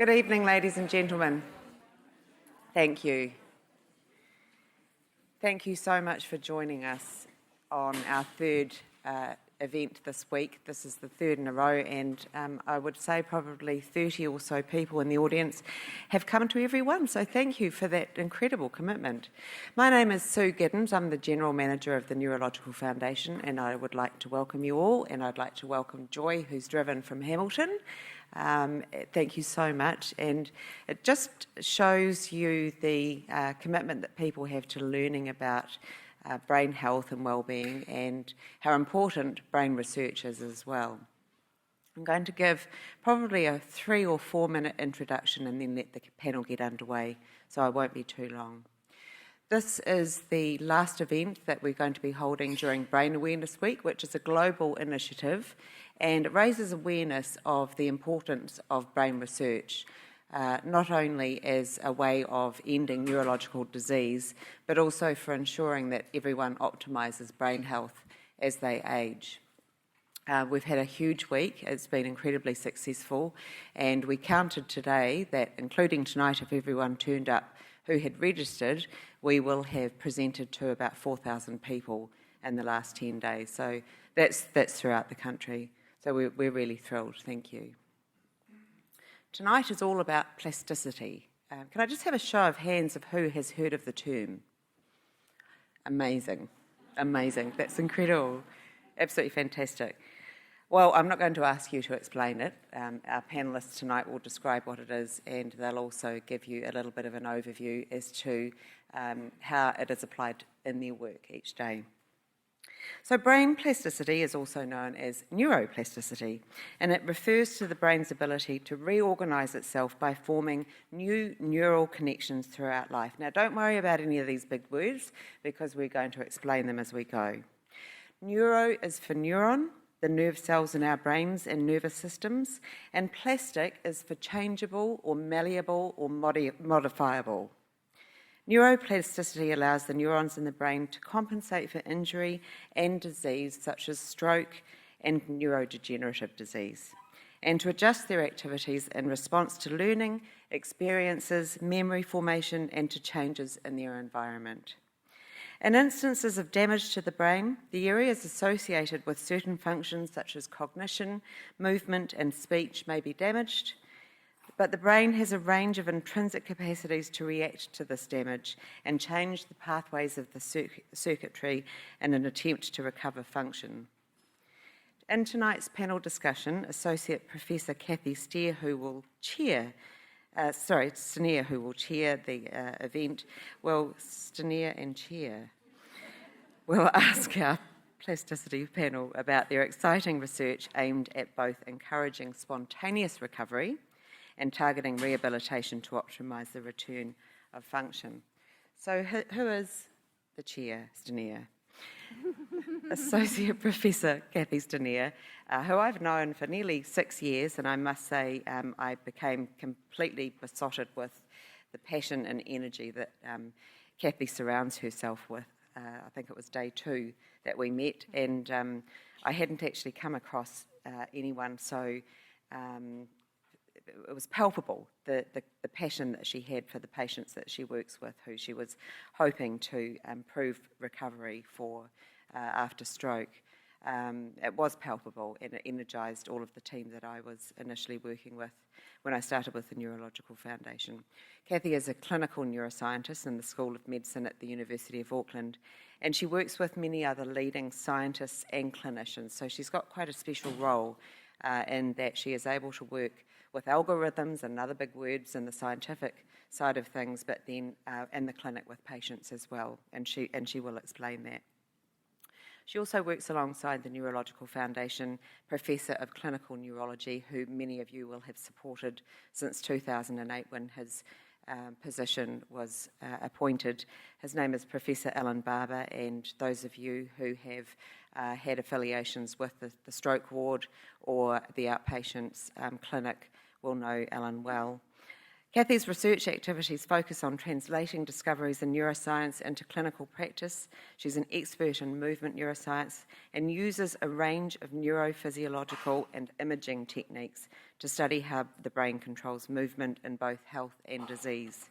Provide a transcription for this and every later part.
Good evening, ladies and gentlemen. Thank you. Thank you so much for joining us on our third event this week. This is the third in a row, and I would say probably 30 or so people in the audience have come to every one, so thank you for that incredible commitment. My name is Sue Giddens. I'm the General Manager of the Neurological Foundation, and I would like to welcome you all, and I'd like to welcome Joy, who's driven from Hamilton. Thank you so much, and it just shows you the commitment that people have to learning about brain health and well-being and how important brain research is as well. I'm going to give probably a 3 or 4 minute introduction and then let the panel get underway, so I won't be too long. This is the last event that we're going to be holding during Brain Awareness Week, which is a global initiative, and it raises awareness of the importance of brain research, not only as a way of ending neurological disease, but also for ensuring that everyone optimises brain health as they age. We've had a huge week. It's been incredibly successful, and we counted today that, including tonight, if everyone turned up who had registered, we will have presented to about 4,000 people in the last 10 days. So that's throughout the country. So we're really thrilled. Thank you. Tonight is all about plasticity. Can I just have a show of hands of who has heard of the term? Amazing. Amazing. That's incredible. Absolutely fantastic. Well, I'm not going to ask you to explain it. Our panellists tonight will describe what it is, and they'll also give you a little bit of an overview as to how it is applied in their work each day. So brain plasticity is also known as neuroplasticity, and it refers to the brain's ability to reorganise itself by forming new neural connections throughout life. Now, don't worry about any of these big words, because we're going to explain them as we go. Neuro is for neuron, the nerve cells in our brains and nervous systems, and plastic is for changeable or malleable or modifiable. Neuroplasticity allows the neurons in the brain to compensate for injury and disease such as stroke and neurodegenerative disease, and to adjust their activities in response to learning, experiences, memory formation, and to changes in their environment. In instances of damage to the brain, the areas associated with certain functions such as cognition, movement, and speech may be damaged, but the brain has a range of intrinsic capacities to react to this damage and change the pathways of the circuitry in an attempt to recover function. In tonight's panel discussion, Associate Professor Kathy Steer, who will chair the event, will ask our plasticity panel about their exciting research aimed at both encouraging spontaneous recovery and targeting rehabilitation to optimise the return of function. So who is the chair, Stenier? Associate Professor Kathy Stenier, who I've known for nearly 6 years, and I must say I became completely besotted with the passion and energy that Kathy surrounds herself with. I think it was day 2 that we met, and I hadn't actually come across anyone so it was palpable, the passion that she had for the patients that she works with, who she was hoping to improve recovery for after stroke. It was palpable, and it energised all of the team that I was initially working with when I started with the Neurological Foundation. Kathy is a clinical neuroscientist in the School of Medicine at the University of Auckland, and she works with many other leading scientists and clinicians, so she's got quite a special role in that she is able to work with algorithms and other big words in the scientific side of things, but then in the clinic with patients as well, and she will explain that. She also works alongside the Neurological Foundation Professor of Clinical Neurology, who many of you will have supported since 2008 when his position was appointed. His name is Professor Alan Barber, and those of you who have had affiliations with the stroke ward or the outpatients clinic will know Alan well. Kathy's research activities focus on translating discoveries in neuroscience into clinical practice. She's an expert in movement neuroscience and uses a range of neurophysiological and imaging techniques to study how the brain controls movement in both health and disease.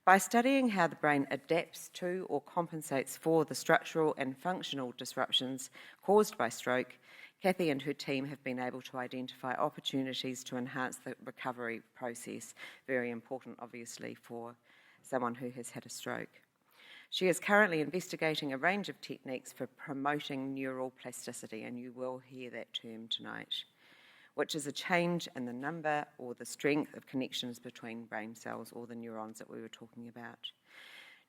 By studying how the brain adapts to or compensates for the structural and functional disruptions caused by stroke, Kathy and her team have been able to identify opportunities to enhance the recovery process, very important obviously for someone who has had a stroke. She is currently investigating a range of techniques for promoting neural plasticity, and you will hear that term tonight, which is a change in the number or the strength of connections between brain cells, or the neurons that we were talking about.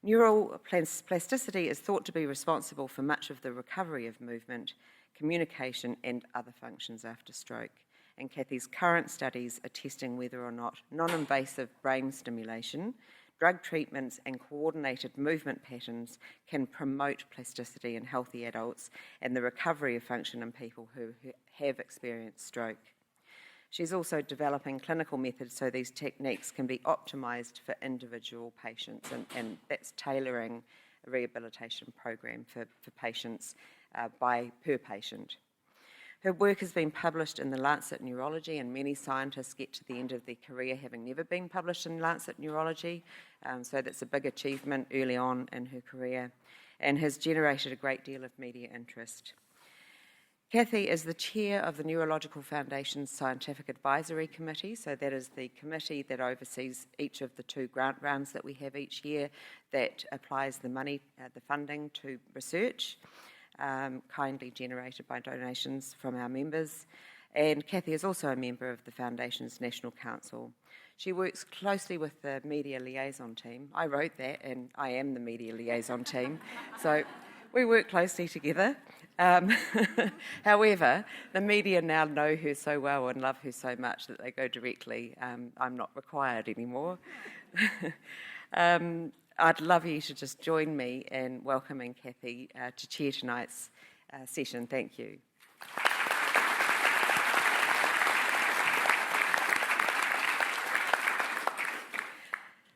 Neural plasticity is thought to be responsible for much of the recovery of movement, communication and other functions after stroke. And Kathy's current studies are testing whether or not non-invasive brain stimulation, drug treatments and coordinated movement patterns can promote plasticity in healthy adults and the recovery of function in people who have experienced stroke. She's also developing clinical methods so these techniques can be optimised for individual patients, and that's tailoring a rehabilitation program for patients per patient. Her work has been published in the Lancet Neurology, and many scientists get to the end of their career having never been published in Lancet Neurology, so that's a big achievement early on in her career, and has generated a great deal of media interest. Kathy is the chair of the Neurological Foundation's Scientific Advisory Committee, so that is the committee that oversees each of the 2 grant rounds that we have each year that applies the money, the funding to research, kindly generated by donations from our members. And Kathy is also a member of the Foundation's National Council. She works closely with the media liaison team. I wrote that, and I am the media liaison team, so we work closely together. However, the media now know her so well and love her so much that they go directly. I'm not required anymore. I'd love you to just join me in welcoming Kathy to chair tonight's session. Thank you.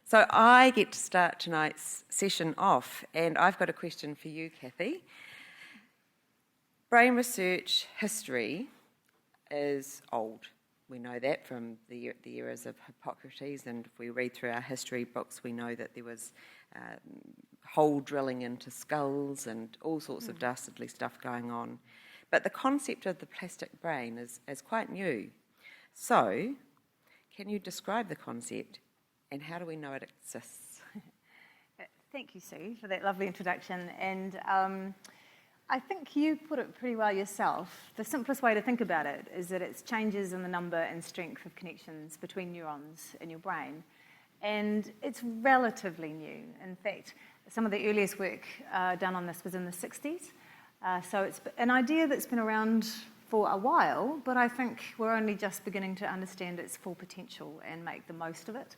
So I get to start tonight's session off, and I've got a question for you, Kathy. Brain research history is old. We know that from the eras of Hippocrates, and if we read through our history books, we know that there was hole drilling into skulls and all sorts of dastardly stuff going on. But the concept of the plastic brain is quite new. So, can you describe the concept, and how do we know it exists? Thank you, Sue, for that lovely introduction. And I think you put it pretty well yourself. The simplest way to think about it is that it's changes in the number and strength of connections between neurons in your brain. And it's relatively new. In fact, some of the earliest work done on this was in the 60s. So it's an idea that's been around for a while, but I think we're only just beginning to understand its full potential and make the most of it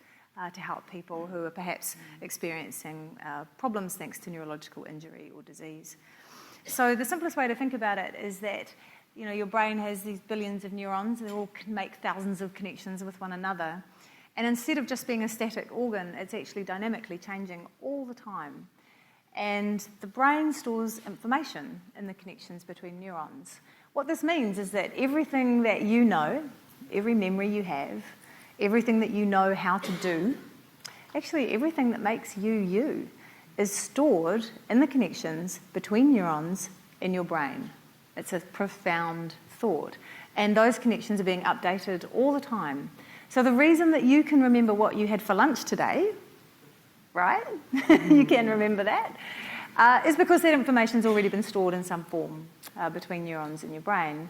to help people who are perhaps experiencing problems thanks to neurological injury or disease. So the simplest way to think about it is that, you know, your brain has these billions of neurons, they all can make thousands of connections with one another. And instead of just being a static organ, it's actually dynamically changing all the time. And the brain stores information in the connections between neurons. What this means is that everything that you know, every memory you have, everything that you know how to do, actually everything that makes you you, is stored in the connections between neurons in your brain. It's a profound thought. And those connections are being updated all the time. So the reason that you can remember what you had for lunch today, right? You can remember that, is because that information's already been stored in some form between neurons in your brain.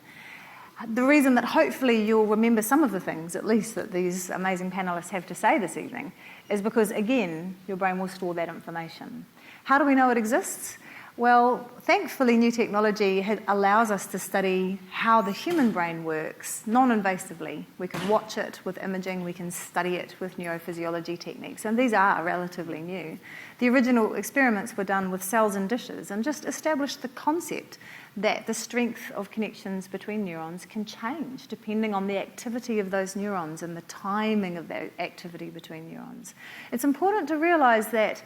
The reason that hopefully you'll remember some of the things, at least, that these amazing panellists have to say this evening, is because, again, your brain will store that information. How do we know it exists? Well, thankfully, new technology allows us to study how the human brain works non-invasively. We can watch it with imaging, we can study it with neurophysiology techniques, and these are relatively new. The original experiments were done with cells in dishes and just established the concept that the strength of connections between neurons can change depending on the activity of those neurons and the timing of that activity between neurons. It's important to realise that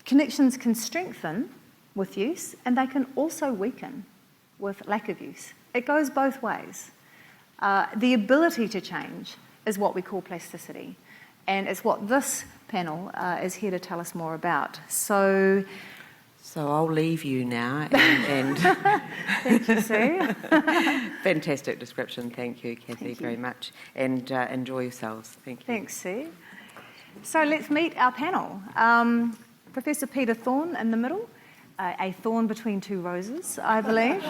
connections can strengthen with use and they can also weaken with lack of use. It goes both ways. The ability to change is what we call plasticity, and it's what this panel is here to tell us more about. So I'll leave you now. And thank you, Sue. Fantastic description. Thank you, Kathy, Thank you. very much. And enjoy yourselves. Thank you. Thanks, Sue. So let's meet our panel. Professor Peter Thorne in the middle, a thorn between two roses, I believe.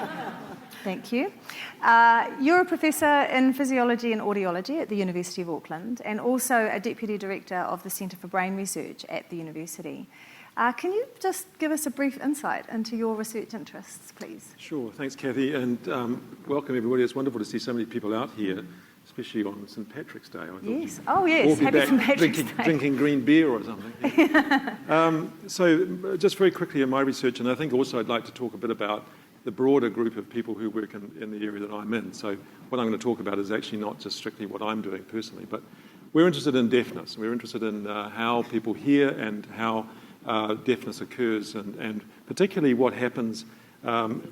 Thank you. You're a professor in physiology and audiology at the University of Auckland and also a deputy director of the Centre for Brain Research at the university. Can you just give us a brief insight into your research interests, please? Sure. Thanks, Kathy, and welcome everybody. It's wonderful to see so many people out here, especially on St Patrick's Day. I thought Yes. Oh, yes. all be Happy back St Patrick's Day. drinking green beer or something. So just very quickly in my research, and I think also I'd like to talk a bit about the broader group of people who work in the area that I'm in. So what I'm going to talk about is actually not just strictly what I'm doing personally, but we're interested in deafness. We're interested in how people hear and how deafness occurs, and particularly what happens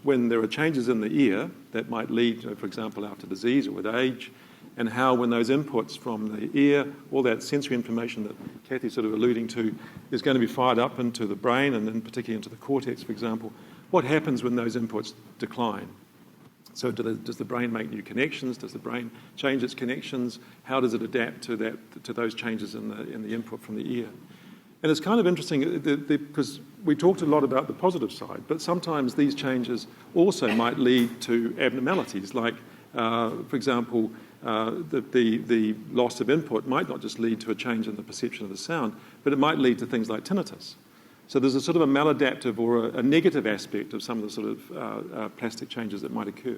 when there are changes in the ear that might lead, for example, after disease or with age, and how when those inputs from the ear, all that sensory information that Kathy's sort of alluding to, is going to be fired up into the brain and then particularly into the cortex, for example, what happens when those inputs decline? So does the brain make new connections? Does the brain change its connections? How does it adapt to those changes in the input from the ear? And it's kind of interesting because we talked a lot about the positive side, but sometimes these changes also might lead to abnormalities, like, for example, the loss of input might not just lead to a change in the perception of the sound, but it might lead to things like tinnitus. So there's a sort of a maladaptive or a negative aspect of some of the sort of plastic changes that might occur.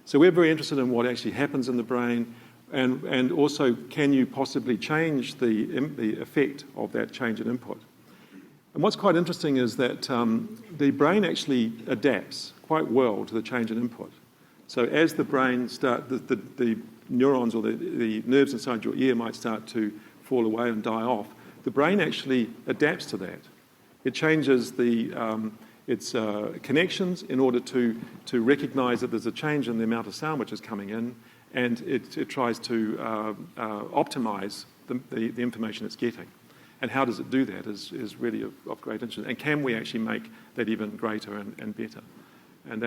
So we're very interested in what actually happens in the brain, and also can you possibly change the effect of that change in input. And what's quite interesting is that the brain actually adapts quite well to the change in input. So as the brain the neurons or the nerves inside your ear might start to fall away and die off, the brain actually adapts to that. It changes its connections in order to recognise that there's a change in the amount of sound which is coming in, and it tries to optimise the information it's getting. And how does it do that is really of great interest. And can we actually make that even greater and better? And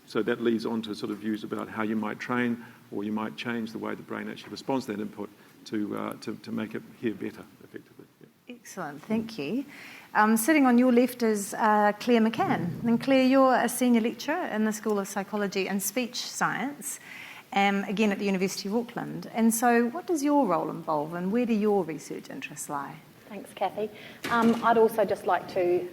so that leads on to sort of views about how you might train or you might change the way the brain actually responds to that input to make it hear better effectively. Yeah. Excellent, thank you. Sitting on your left is Claire McCann. And Claire, you're a senior lecturer in the School of Psychology and Speech Science, again at the University of Auckland. And so what does your role involve and where do your research interests lie? Thanks, Kathy. I'd also just like to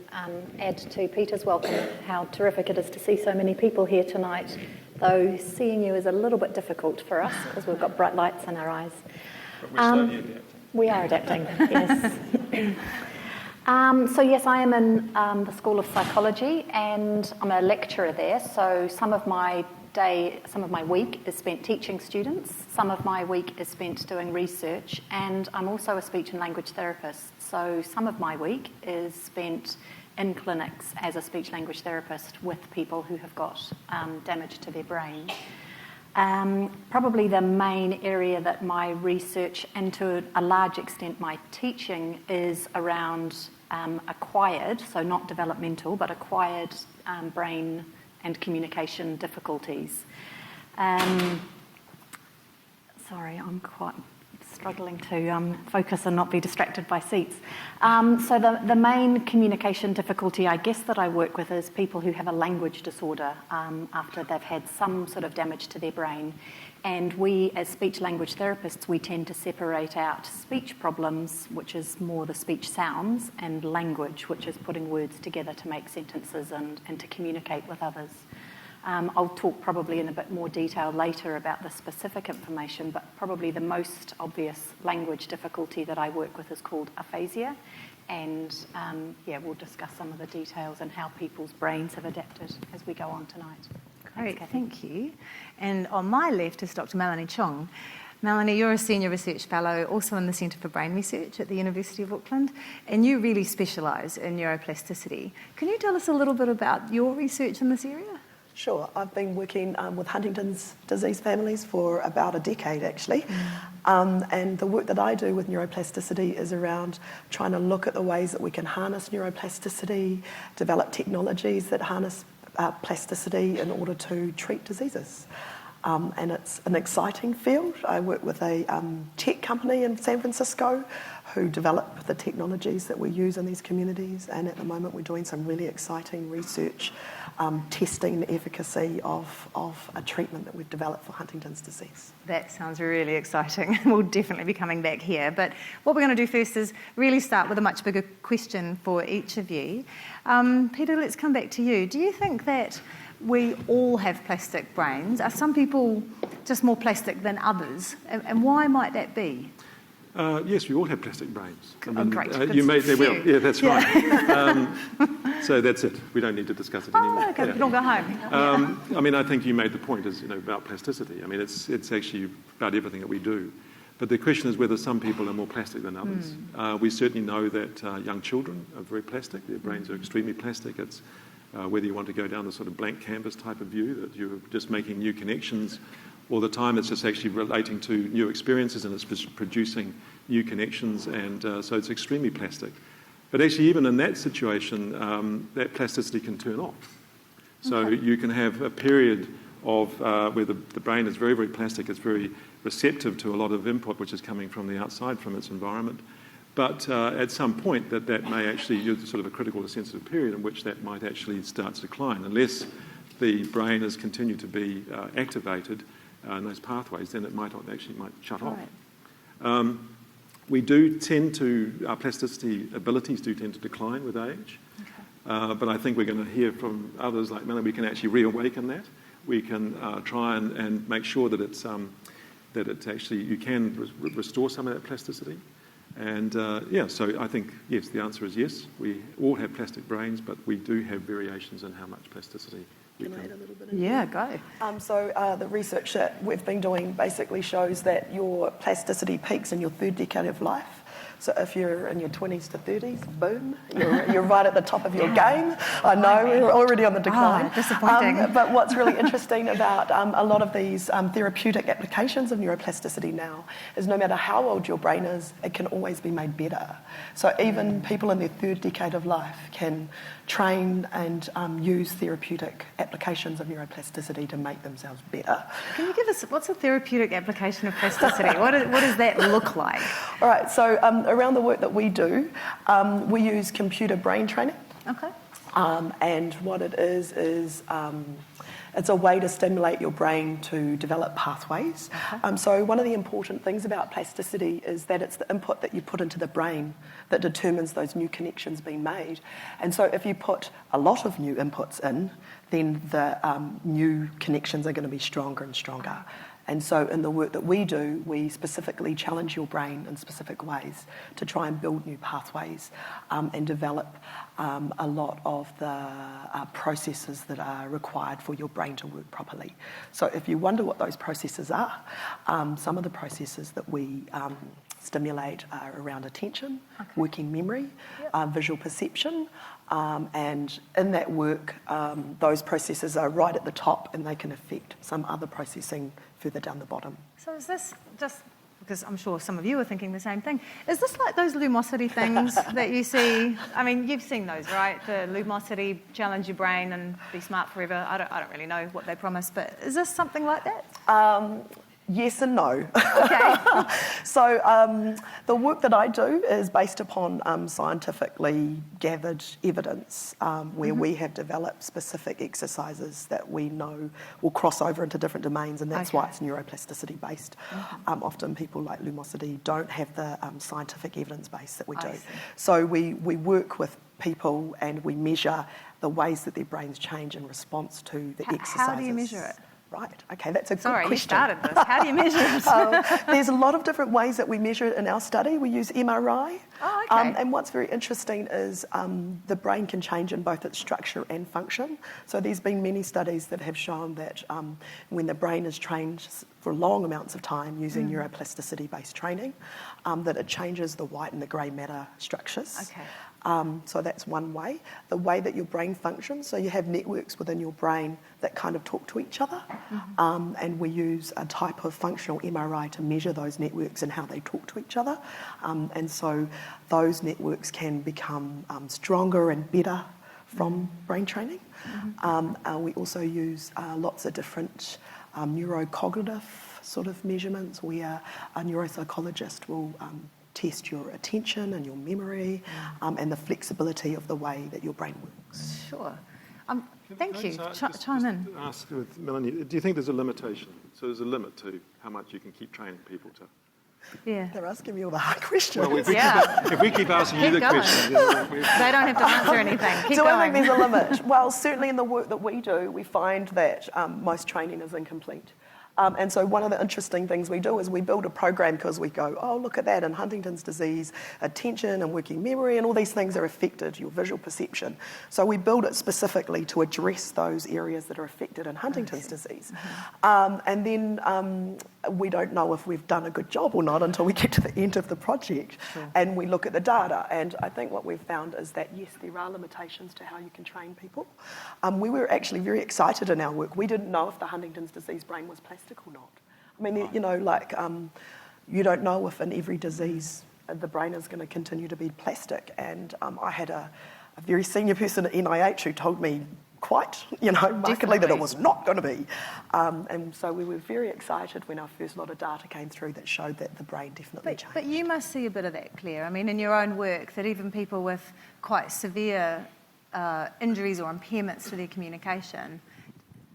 add to Peter's welcome how terrific it is to see so many people here tonight, though seeing you is a little bit difficult for us because we've got bright lights in our eyes. But we're slowly adapting. We are adapting, yes. So yes, I am in the School of Psychology and I'm a lecturer there, so some of my week is spent teaching students, some of my week is spent doing research, and I'm also a speech and language therapist. So some of my week is spent in clinics as a speech language therapist with people who have got damage to their brain. Probably the main area that my research and to a large extent my teaching is around acquired, so not developmental, but acquired brain and communication difficulties. Sorry, I'm quite struggling to focus and not be distracted by seats. So the main communication difficulty, I guess, that I work with is people who have a language disorder after they've had some sort of damage to their brain. And we, as speech language therapists, we tend to separate out speech problems, which is more the speech sounds, and language, which is putting words together to make sentences and to communicate with others. I'll talk probably in a bit more detail later about the specific information, but probably the most obvious language difficulty that I work with is called aphasia, and we'll discuss some of the details and how people's brains have adapted as we go on tonight. Great, Thanks, Kathy. thank you. And on my left is Dr. Melanie Chong. Melanie, you're a Senior Research Fellow also in the Centre for Brain Research at the University of Auckland, and you really specialise in neuroplasticity. Can you tell us a little bit about your research in this area? Sure. I've been working with Huntington's disease families for about a decade, actually. And the work that I do with neuroplasticity is around trying to look at the ways that we can harness neuroplasticity, develop technologies that harness plasticity in order to treat diseases. And it's an exciting field. I work with a tech company in San Francisco who develop the technologies that we use in these communities, and at the moment we're doing some really exciting research testing the efficacy of a treatment that we've developed for Huntington's disease. That sounds really exciting. We'll definitely be coming back here. But what we're going to do first is really start with a much bigger question for each of you. Peter, let's come back to you. Do you think that we all have plastic brains? Are some people just more plastic than others? And why might that be? Yes, we all have plastic brains. Great. You may, they will. Yeah, that's right. So that's it. We don't need to discuss it anymore. Oh, okay, we'll go home. I mean, I think you made the point is, about plasticity. I mean, it's actually about everything that we do. But the question is whether some people are more plastic than others. We certainly know that young children are very plastic. Their brains are extremely plastic. It's whether you want to go down the sort of blank canvas type of view, that you're just making new connections all the time. It's just actually relating to new experiences and it's producing new connections, and so it's extremely plastic. But actually, even in that situation, that plasticity can turn off. So you can have a period of where the brain is very, very plastic. It's very receptive to a lot of input which is coming from the outside, from its environment. But at some point, that may actually, you're sort of a critical or sensitive period in which that might actually start to decline. Unless the brain has continued to be activated in those pathways, then it might shut off. Right. We do tend to, our plasticity abilities do tend to decline with age. But I think we're going to hear from others like Melanie, we can actually reawaken that. We can try and make sure that it's actually, you can restore some of that plasticity. And so I think, yes, the answer is yes. We all have plastic brains, but we do have variations in how much plasticity we Can I can. add a little bit? Yeah, go. So the research that we've been doing basically shows that your plasticity peaks in your third decade of life. So if you're in your 20s to 30s, boom, you're right at the top of your game. I know, we're already on the decline. Disappointing. But what's really interesting about a lot of these therapeutic applications of neuroplasticity now is no matter how old your brain is, it can always be made better. So even people in their third decade of life can train and use therapeutic applications of neuroplasticity to make themselves better. Can you give us, what's a therapeutic application of plasticity? What does that look like? All right, so around the work that we do, we use computer brain training. Okay. And what it is it's a way to stimulate your brain to develop pathways. So one of the important things about plasticity is that it's the input that you put into the brain that determines those new connections being made. And so if you put a lot of new inputs in, then the new connections are going to be stronger and stronger. And so in the work that we do, we specifically challenge your brain in specific ways to try and build new pathways and develop a lot of the processes that are required for your brain to work properly. So if you wonder what those processes are, some of the processes that we stimulate are around attention, working memory, visual perception, and in that work, those processes are right at the top and they can affect some other processing further down the bottom. So is this just, because I'm sure some of you are thinking the same thing, is this like those Lumosity things that you see? I mean, you've seen those, right? The Lumosity, challenge your brain and be smart forever. I don't really know what they promise, but is this something like that? Yes and no. Okay. So the work that I do is based upon scientifically gathered evidence where we have developed specific exercises that we know will cross over into different domains, and that's why it's neuroplasticity based. Often people like Lumosity don't have the scientific evidence base that we do. So we work with people and we measure the ways that their brains change in response to the exercises. How do you measure it? Right, okay, that's a good Sorry, you question. started this. How do you measure it? There's a lot of different ways that we measure it in our study. We use MRI. Oh, okay. And what's very interesting is the brain can change in both its structure and function. So there's been many studies that have shown that when the brain is trained for long amounts of time using neuroplasticity-based training, that it changes the white and the grey matter structures. Okay. So that's one way. The way that your brain functions, so you have networks within your brain that kind of talk to each other, and we use a type of functional MRI to measure those networks and how they talk to each other. And so those networks can become stronger and better from brain training. We also use lots of different neurocognitive sort of measurements where a neuropsychologist will test your attention and your memory and the flexibility of the way that your brain works. Sure. Thank you. Just Chime in. ask with Melanie, do you think there's a limitation? So there's a limit to how much you can keep training people to? Yeah. They're asking me all the hard questions. Well, Yeah. if we keep asking you Keep the going. questions, then we- They don't have to answer anything. Keep Do I going. think there's a limit? Well, certainly in the work that we do, we find that most training is incomplete. And so one of the interesting things we do is we build a program because we go, oh, look at that, in Huntington's disease, attention and working memory and all these things are affected, your visual perception. So we build it specifically to address those areas that are affected in Huntington's disease. And then we don't know if we've done a good job or not until we get to the end of the project. Sure. And we look at the data. And I think what we've found is that, yes, there are limitations to how you can train people. We were actually very excited in our work. We didn't know if the Huntington's disease brain was plastic or not. I mean, you know, like you don't know if in every disease the brain is going to continue to be plastic. And I had a very senior person at NIH who told me quite, you know, markedly that it was not going to be. And so we were very excited when our first lot of data came through that showed that the brain definitely changed. But you must see a bit of that, Claire. I mean, in your own work, that even people with quite severe injuries or impairments to their communication,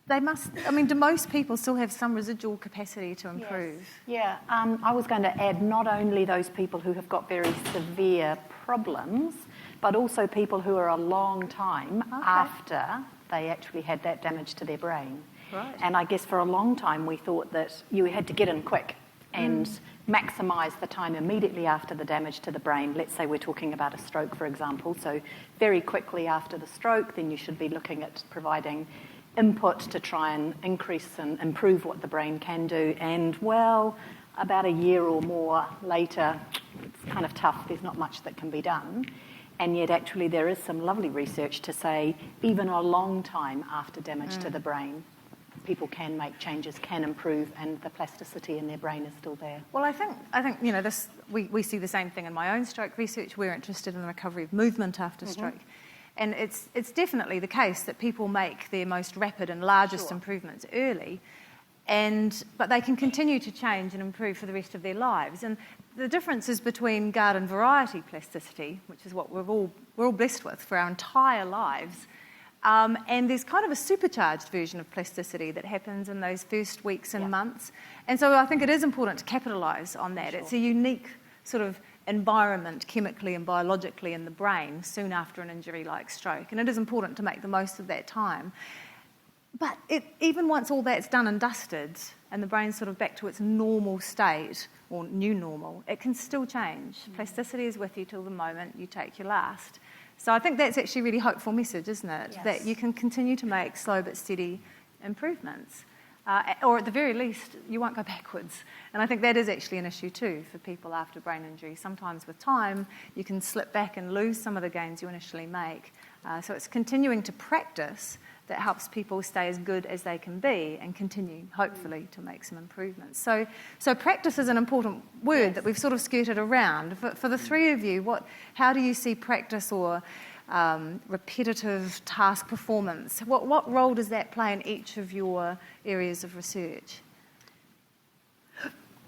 they must, I mean, do most people still have some residual capacity to improve? Yes. Yeah, I was going to add not only those people who have got very severe problems, but also people who are a long time after they actually had that damage to their brain. Right. And I guess for a long time we thought that you had to get in quick and maximise the time immediately after the damage to the brain. Let's say we're talking about a stroke, for example. So very quickly after the stroke, then you should be looking at providing input to try and increase and improve what the brain can do. And, well, about a year or more later, it's kind of tough. There's not much that can be done. And yet, actually, there is some lovely research to say even a long time after damage to the brain, people can make changes, can improve, and the plasticity in their brain is still there. Well, I think you know, this. We see the same thing in my own stroke research. We're interested in the recovery of movement after stroke. And it's definitely the case that people make their most rapid and largest improvements early, but they can continue to change and improve for the rest of their lives. And the difference is between garden variety plasticity, which is what we're all blessed with for our entire lives, and there's kind of a supercharged version of plasticity that happens in those first weeks and months. And so I think it is important to capitalise on that. It's a unique sort of environment chemically and biologically in the brain soon after an injury like stroke, and it is important to make the most of that time. But even once all that's done and dusted and the brain's sort of back to its normal state or new normal, it can still change. Plasticity is with you till the moment you take your last. So I think that's actually a really hopeful message, isn't it? Yes. That you can continue to make slow but steady improvements. Or at the very least, you won't go backwards. And I think that is actually an issue too for people after brain injury. Sometimes with time, you can slip back and lose some of the gains you initially make. So it's continuing to practice that helps people stay as good as they can be and continue, hopefully, to make some improvements. So practice is an important word that we've sort of skirted around. For the three of you, how do you see practice or repetitive task performance? What role does that play in each of your areas of research?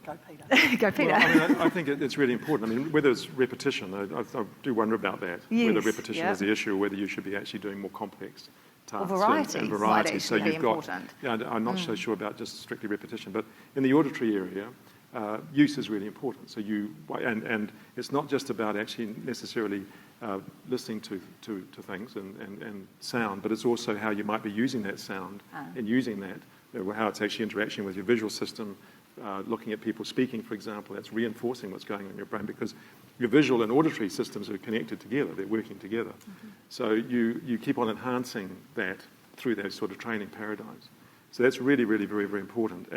Go, Peter. Go, Peter. Well, I mean, I think it's really important. I mean, whether it's repetition, I do wonder about that. Yes, whether repetition is the issue or whether you should be actually doing more complex tasks. variety and might variety. actually be important. Yeah, I'm not so sure about just strictly repetition, but in the auditory area, use is really important. So and it's not just about actually necessarily listening to things and sound, but it's also how you might be using that sound and using that how it's actually interacting with your visual system, looking at people speaking, for example, that's reinforcing what's going on in your brain because your visual and auditory systems are connected together, they're working together. So you keep on enhancing that through those sort of training paradigms. So that's really, really very, very important.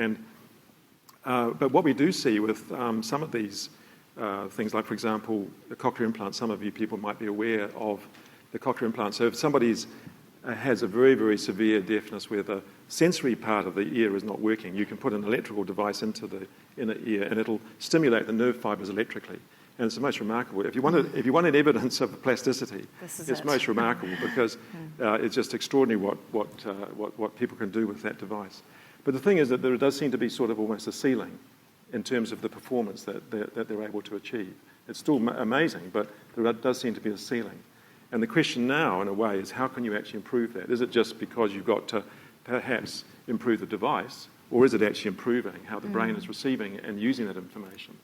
But what we do see with some of these things, like, for example, the cochlear implant, some of you people might be aware of the cochlear implant. So if somebody's has a very, very severe deafness where the sensory part of the ear is not working, you can put an electrical device into the inner ear and it'll stimulate the nerve fibres electrically. And it's the most remarkable. If you wanted evidence of plasticity, it's most remarkable because it's just extraordinary what people can do with that device. But the thing is that there does seem to be sort of almost a ceiling in terms of the performance that they're able to achieve. It's still amazing, but there does seem to be a ceiling. And the question now, in a way, is how can you actually improve that? Is it just because you've got to perhaps improve the device, or is it actually improving how the brain is receiving and using that information?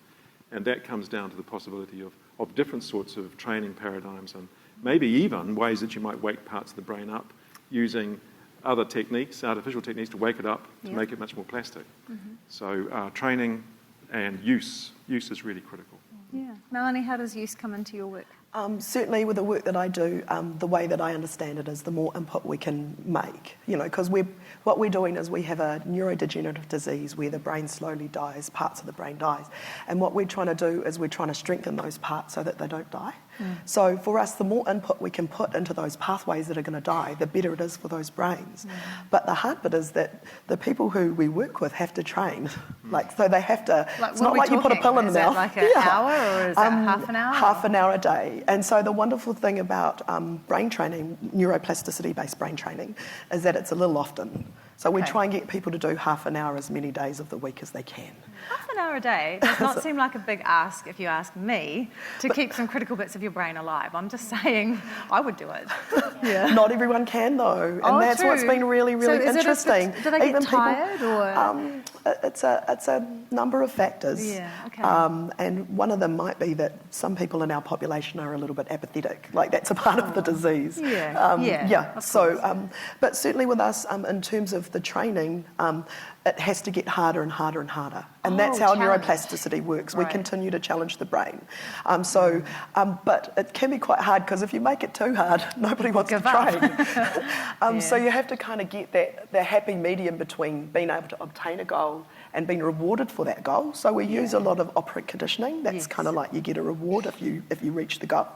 And that comes down to the possibility of different sorts of training paradigms and maybe even ways that you might wake parts of the brain up using other techniques, artificial techniques, to wake it up to make it much more plastic. So training and use is really critical. Yeah. Melanie, how does use come into your work? Certainly with the work that I do, the way that I understand it is the more input we can make, because what we're doing is we have a neurodegenerative disease where the brain slowly dies, parts of the brain dies. And what we're trying to do is we're trying to strengthen those parts so that they don't die. So for us, the more input we can put into those pathways that are going to die, the better it is for those brains. But the hard bit is that the people who we work with have to train. So they have to, it's not like you put a pill in the mouth. Is that like an hour or is that half an hour? Half an hour a day. And so the wonderful thing about brain training, neuroplasticity-based brain training, is that it's a little often. So we try and get people to do half an hour as many days of the week as they can. Half an hour a day does not seem like a big ask, if you ask me, to keep some critical bits of your brain alive. I'm just saying I would do it. Not everyone can, though. And that's what's been really, really interesting. Do they get tired? Or? It's a number of factors. Yeah, okay. And one of them might be that some people in our population are a little bit apathetic. Like, that's a part of the disease. But certainly with us, in terms of the training, it has to get harder and harder and harder. And that's how neuroplasticity works. We continue to challenge the brain. But it can be quite hard because if you make it too hard, nobody wants to train. So you have to kind of get the happy medium between being able to obtain a goal and being rewarded for that goal. So we use a lot of operant conditioning. That's kind of like you get a reward if you reach the goal.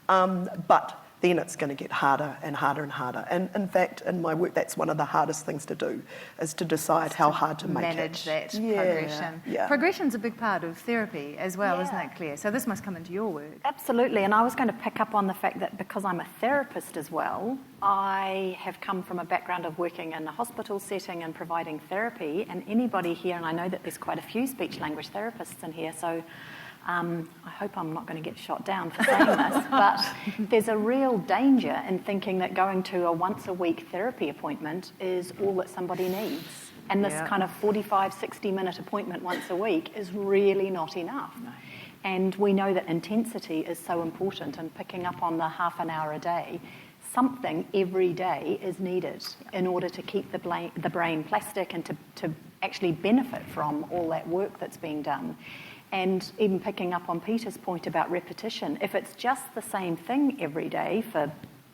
But then it's going to get harder and harder and harder. And in fact, in my work, that's one of the hardest things to do, is to decide how hard to make it. Manage that progression. Progression's a big part of therapy as well, isn't it, Claire? So this must come into your work. Absolutely, and I was going to pick up on the fact that because I'm a therapist as well, I have come from a background of working in a hospital setting and providing therapy, and anybody here, and I know that there's quite a few speech language therapists in here, so I hope I'm not going to get shot down for saying this, but there's a real danger in thinking that going to a once-a-week therapy appointment is all that somebody needs. And this kind of 45, 60-minute appointment once a week is really not enough. No. And we know that intensity is so important, and picking up on the half an hour a day, something every day is needed in order to keep the brain plastic and to actually benefit from all that work that's being done. And even picking up on Peter's point about repetition, if it's just the same thing every day for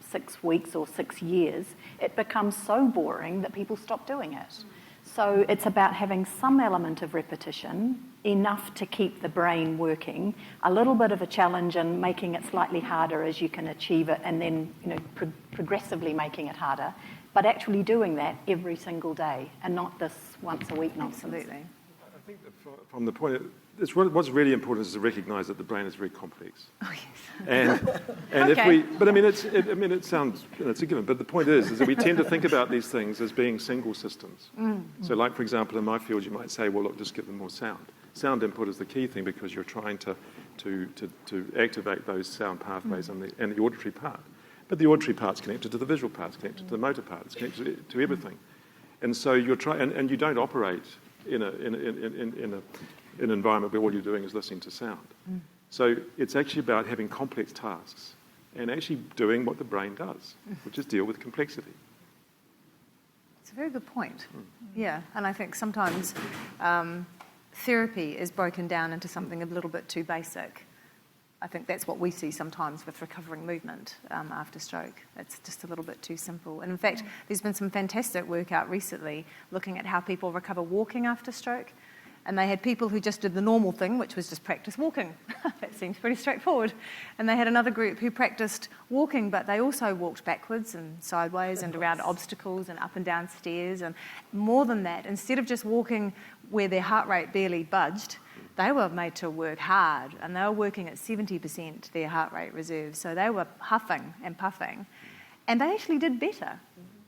6 weeks or 6 years, it becomes so boring that people stop doing it. So it's about having some element of repetition, enough to keep the brain working, a little bit of a challenge and making it slightly harder as you can achieve it, and then progressively making it harder, but actually doing that every single day and not this once a week nonsense. Absolutely. I think that from the point what's really important is to recognise that the brain is very complex. Oh yes. And it sounds, it's a given. But the point is that we tend to think about these things as being single systems. So, like for example, in my field, you might say, well, look, just give them more sound. Sound input is the key thing because you're trying to activate those sound pathways and the auditory part. But the auditory part's connected to the visual part, it's connected to the motor part, it's connected to everything. And so you're and you don't operate in an environment where all you're doing is listening to sound. So it's actually about having complex tasks and actually doing what the brain does, which is deal with complexity. It's a very good point. Yeah, and I think sometimes therapy is broken down into something a little bit too basic. I think that's what we see sometimes with recovering movement after stroke. It's just a little bit too simple. And in fact, there's been some fantastic work out recently looking at how people recover walking after stroke. And they had people who just did the normal thing, which was just practice walking. That seems pretty straightforward. And they had another group who practiced walking, but they also walked backwards and sideways and around obstacles and up and down stairs. And more than that, instead of just walking where their heart rate barely budged, they were made to work hard, and they were working at 70% their heart rate reserve. So they were huffing and puffing, and they actually did better.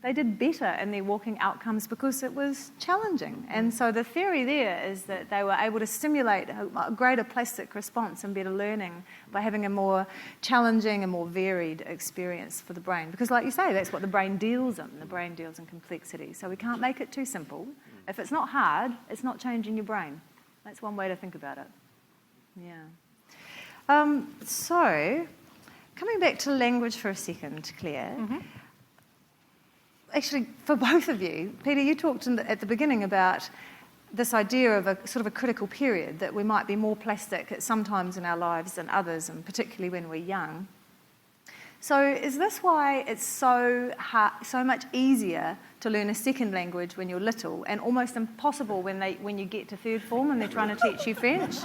They did better in their walking outcomes because it was challenging. And so the theory there is that they were able to stimulate a greater plastic response and better learning by having a more challenging and more varied experience for the brain. Because like you say, that's what the brain deals in. The brain deals in complexity. So we can't make it too simple. If it's not hard, it's not changing your brain. That's one way to think about it. Yeah. So, coming back to language for a second, Claire. Actually, for both of you, Peter, you talked at the beginning about this idea of a sort of a critical period, that we might be more plastic at some times in our lives than others, and particularly when we're young. So is this why it's so much easier to learn a second language when you're little, and almost impossible when you get to third form and they're trying to teach you French?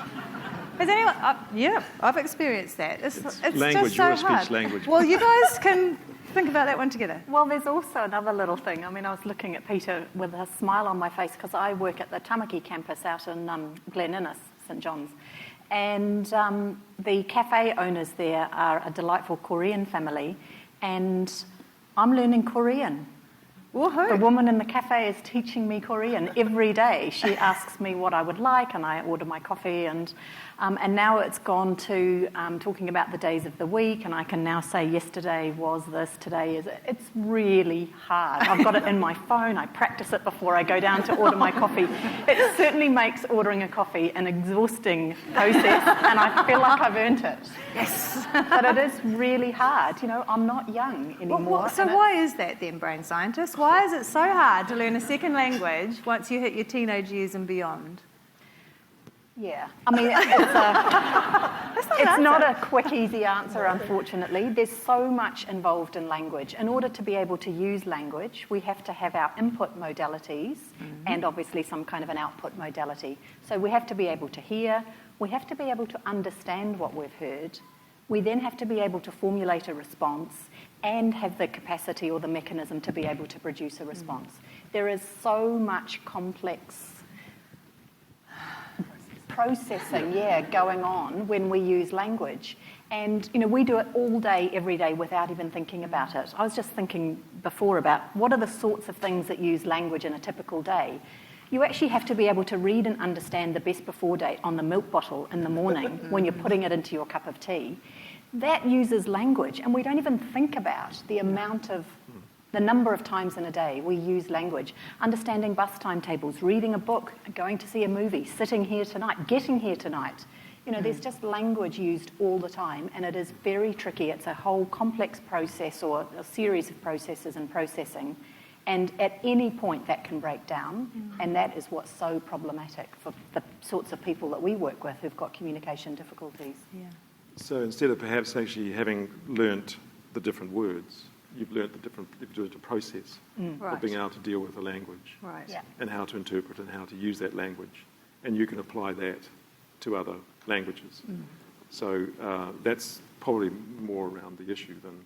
Has anyone? Yeah, I've experienced that. It's language, just so your speech hard. language. Well, you guys can think about that one together. Well, there's also another little thing. I mean, I was looking at Peter with a smile on my face because I work at the Tamaki campus out in Glen Innes, St John's. And the cafe owners there are a delightful Korean family, and I'm learning Korean. Woohoo. The woman in the cafe is teaching me Korean every day. She asks me what I would like, and I order my coffee. And now it's gone to talking about the days of the week, and I can now say yesterday was this, today is it. It's really hard. I've got it in my phone. I practice it before I go down to order my coffee. It certainly makes ordering a coffee an exhausting process, and I feel like I've earned it. Yes. But it is really hard. You know, I'm not young anymore. So why is that then, brain scientists? Why is it so hard to learn a second language once you hit your teenage years and beyond? Yeah, I mean, it's not a quick, easy answer, unfortunately. There's so much involved in language. In order to be able to use language, we have to have our input modalities and obviously some kind of an output modality. So we have to be able to hear, we have to be able to understand what we've heard, we then have to be able to formulate a response and have the capacity or the mechanism to be able to produce a response. There is so much complex processing, going on when we use language. And, you know, we do it all day, every day, without even thinking about it. I was just thinking before about what are the sorts of things that use language in a typical day. You actually have to be able to read and understand the best before date on the milk bottle in the morning when you're putting it into your cup of tea. That uses language, and we don't even think about the number of times in a day we use language. Understanding bus timetables, reading a book, going to see a movie, sitting here tonight, getting here tonight. You know, there's just language used all the time, and it is very tricky. It's a whole complex process or a series of processes and processing. And at any point that can break down, and that is what's so problematic for the sorts of people that we work with who've got communication difficulties. Yeah. So instead of perhaps actually having learnt the different words, you've learnt the process of being able to deal with the language and how to interpret and how to use that language. And you can apply that to other languages. So that's probably more around the issue than...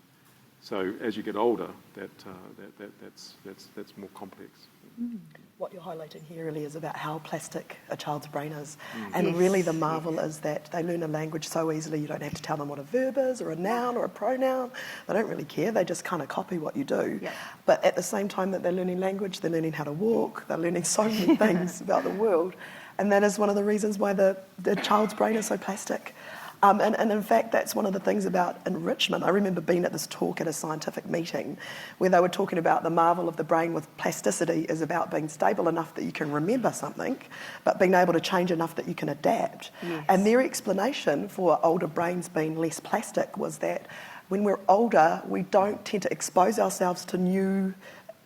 So as you get older, that's more complex. What you're highlighting here really is about how plastic a child's brain is. And really the marvel is that they learn a language so easily you don't have to tell them what a verb is or a noun or a pronoun. They don't really care. They just kind of copy what you do. Yep. But at the same time that they're learning language, they're learning how to walk. They're learning so many things about the world. And that is one of the reasons why the child's brain is so plastic. And in fact, that's one of the things about enrichment. I remember being at this talk at a scientific meeting where they were talking about the marvel of the brain with plasticity is about being stable enough that you can remember something, but being able to change enough that you can adapt. Yes. And their explanation for older brains being less plastic was that when we're older, we don't tend to expose ourselves to new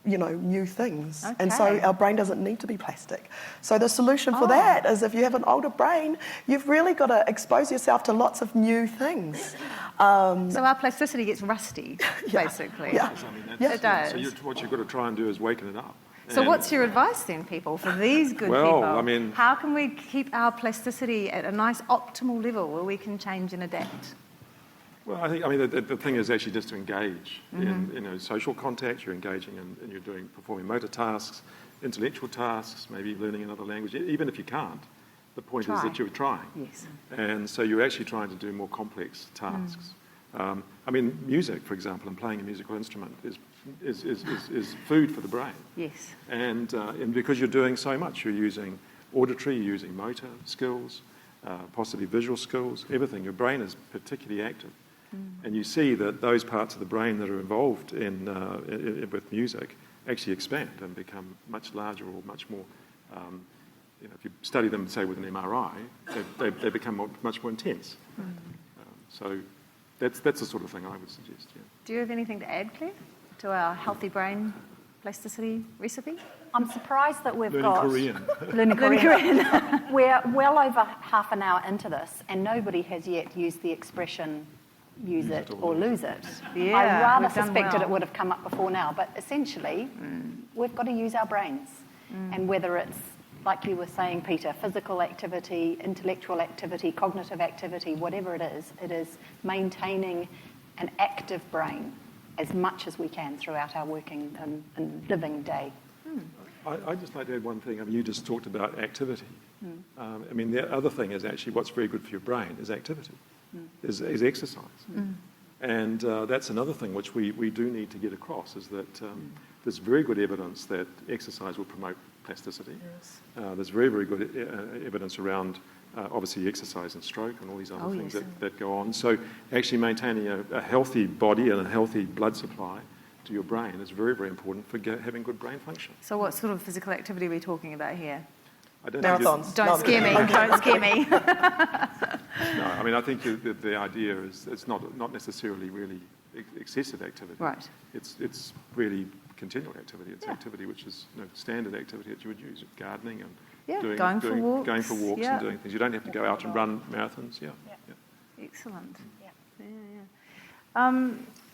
new things. And so Okay. our brain doesn't need to be plastic. So the solution for that is, if you have an older brain, you've really got to expose yourself to lots of new things. So our plasticity gets rusty, basically. Yeah. I mean, It does. So what you've got to try and do is waken it up. So And- what's your advice then, people, for these good Well, people? I mean- how can we keep our plasticity at a nice optimal level where we can change and adapt? Well, the thing is actually just to engage in social contact. You're engaging and you're performing motor tasks, intellectual tasks, maybe learning another language. Even if you can't, the point is that you're trying. Yes. And so you're actually trying to do more complex tasks. Music, for example, and playing a musical instrument is food for the brain. Yes. And because you're doing so much, you're using auditory, you're using motor skills, possibly visual skills, everything. Your brain is particularly active. And you see that those parts of the brain that are involved with music actually expand and become much larger or much more, if you study them, say, with an MRI, they become much more intense. So that's the sort of thing I would suggest, yeah. Do you have anything to add, Claire, to our healthy brain plasticity recipe? I'm surprised that we've Learning got... Korean. Learning Korean. We're well over half an hour into this, and nobody has yet used the expression use it or lose it. Yeah, I rather we've done suspected well. it would have come up before now, but essentially, we've got to use our brains. And whether it's, like you were saying, Peter, physical activity, intellectual activity, cognitive activity, whatever it is maintaining an active brain as much as we can throughout our working and living day. I'd just like to add one thing. You just talked about activity. The other thing is actually what's very good for your brain is activity, is exercise. And that's another thing which we do need to get across, is that there's very good evidence that exercise will promote plasticity. Yes. There's very, very good evidence around, obviously, exercise and stroke and all these other things that go on. So actually maintaining a healthy body and a healthy blood supply to your brain is very, very important for having good brain function. So what sort of physical activity are we talking about here? I don't think Marathons. Don't scare me. Don't scare me. No, I think the idea is it's not necessarily really excessive activity. Right. It's really continual activity. It's activity which is standard activity that you would use, gardening and going for walks. Going for walks and doing things. You don't have to go out and run marathons. Yeah. Excellent. Yeah.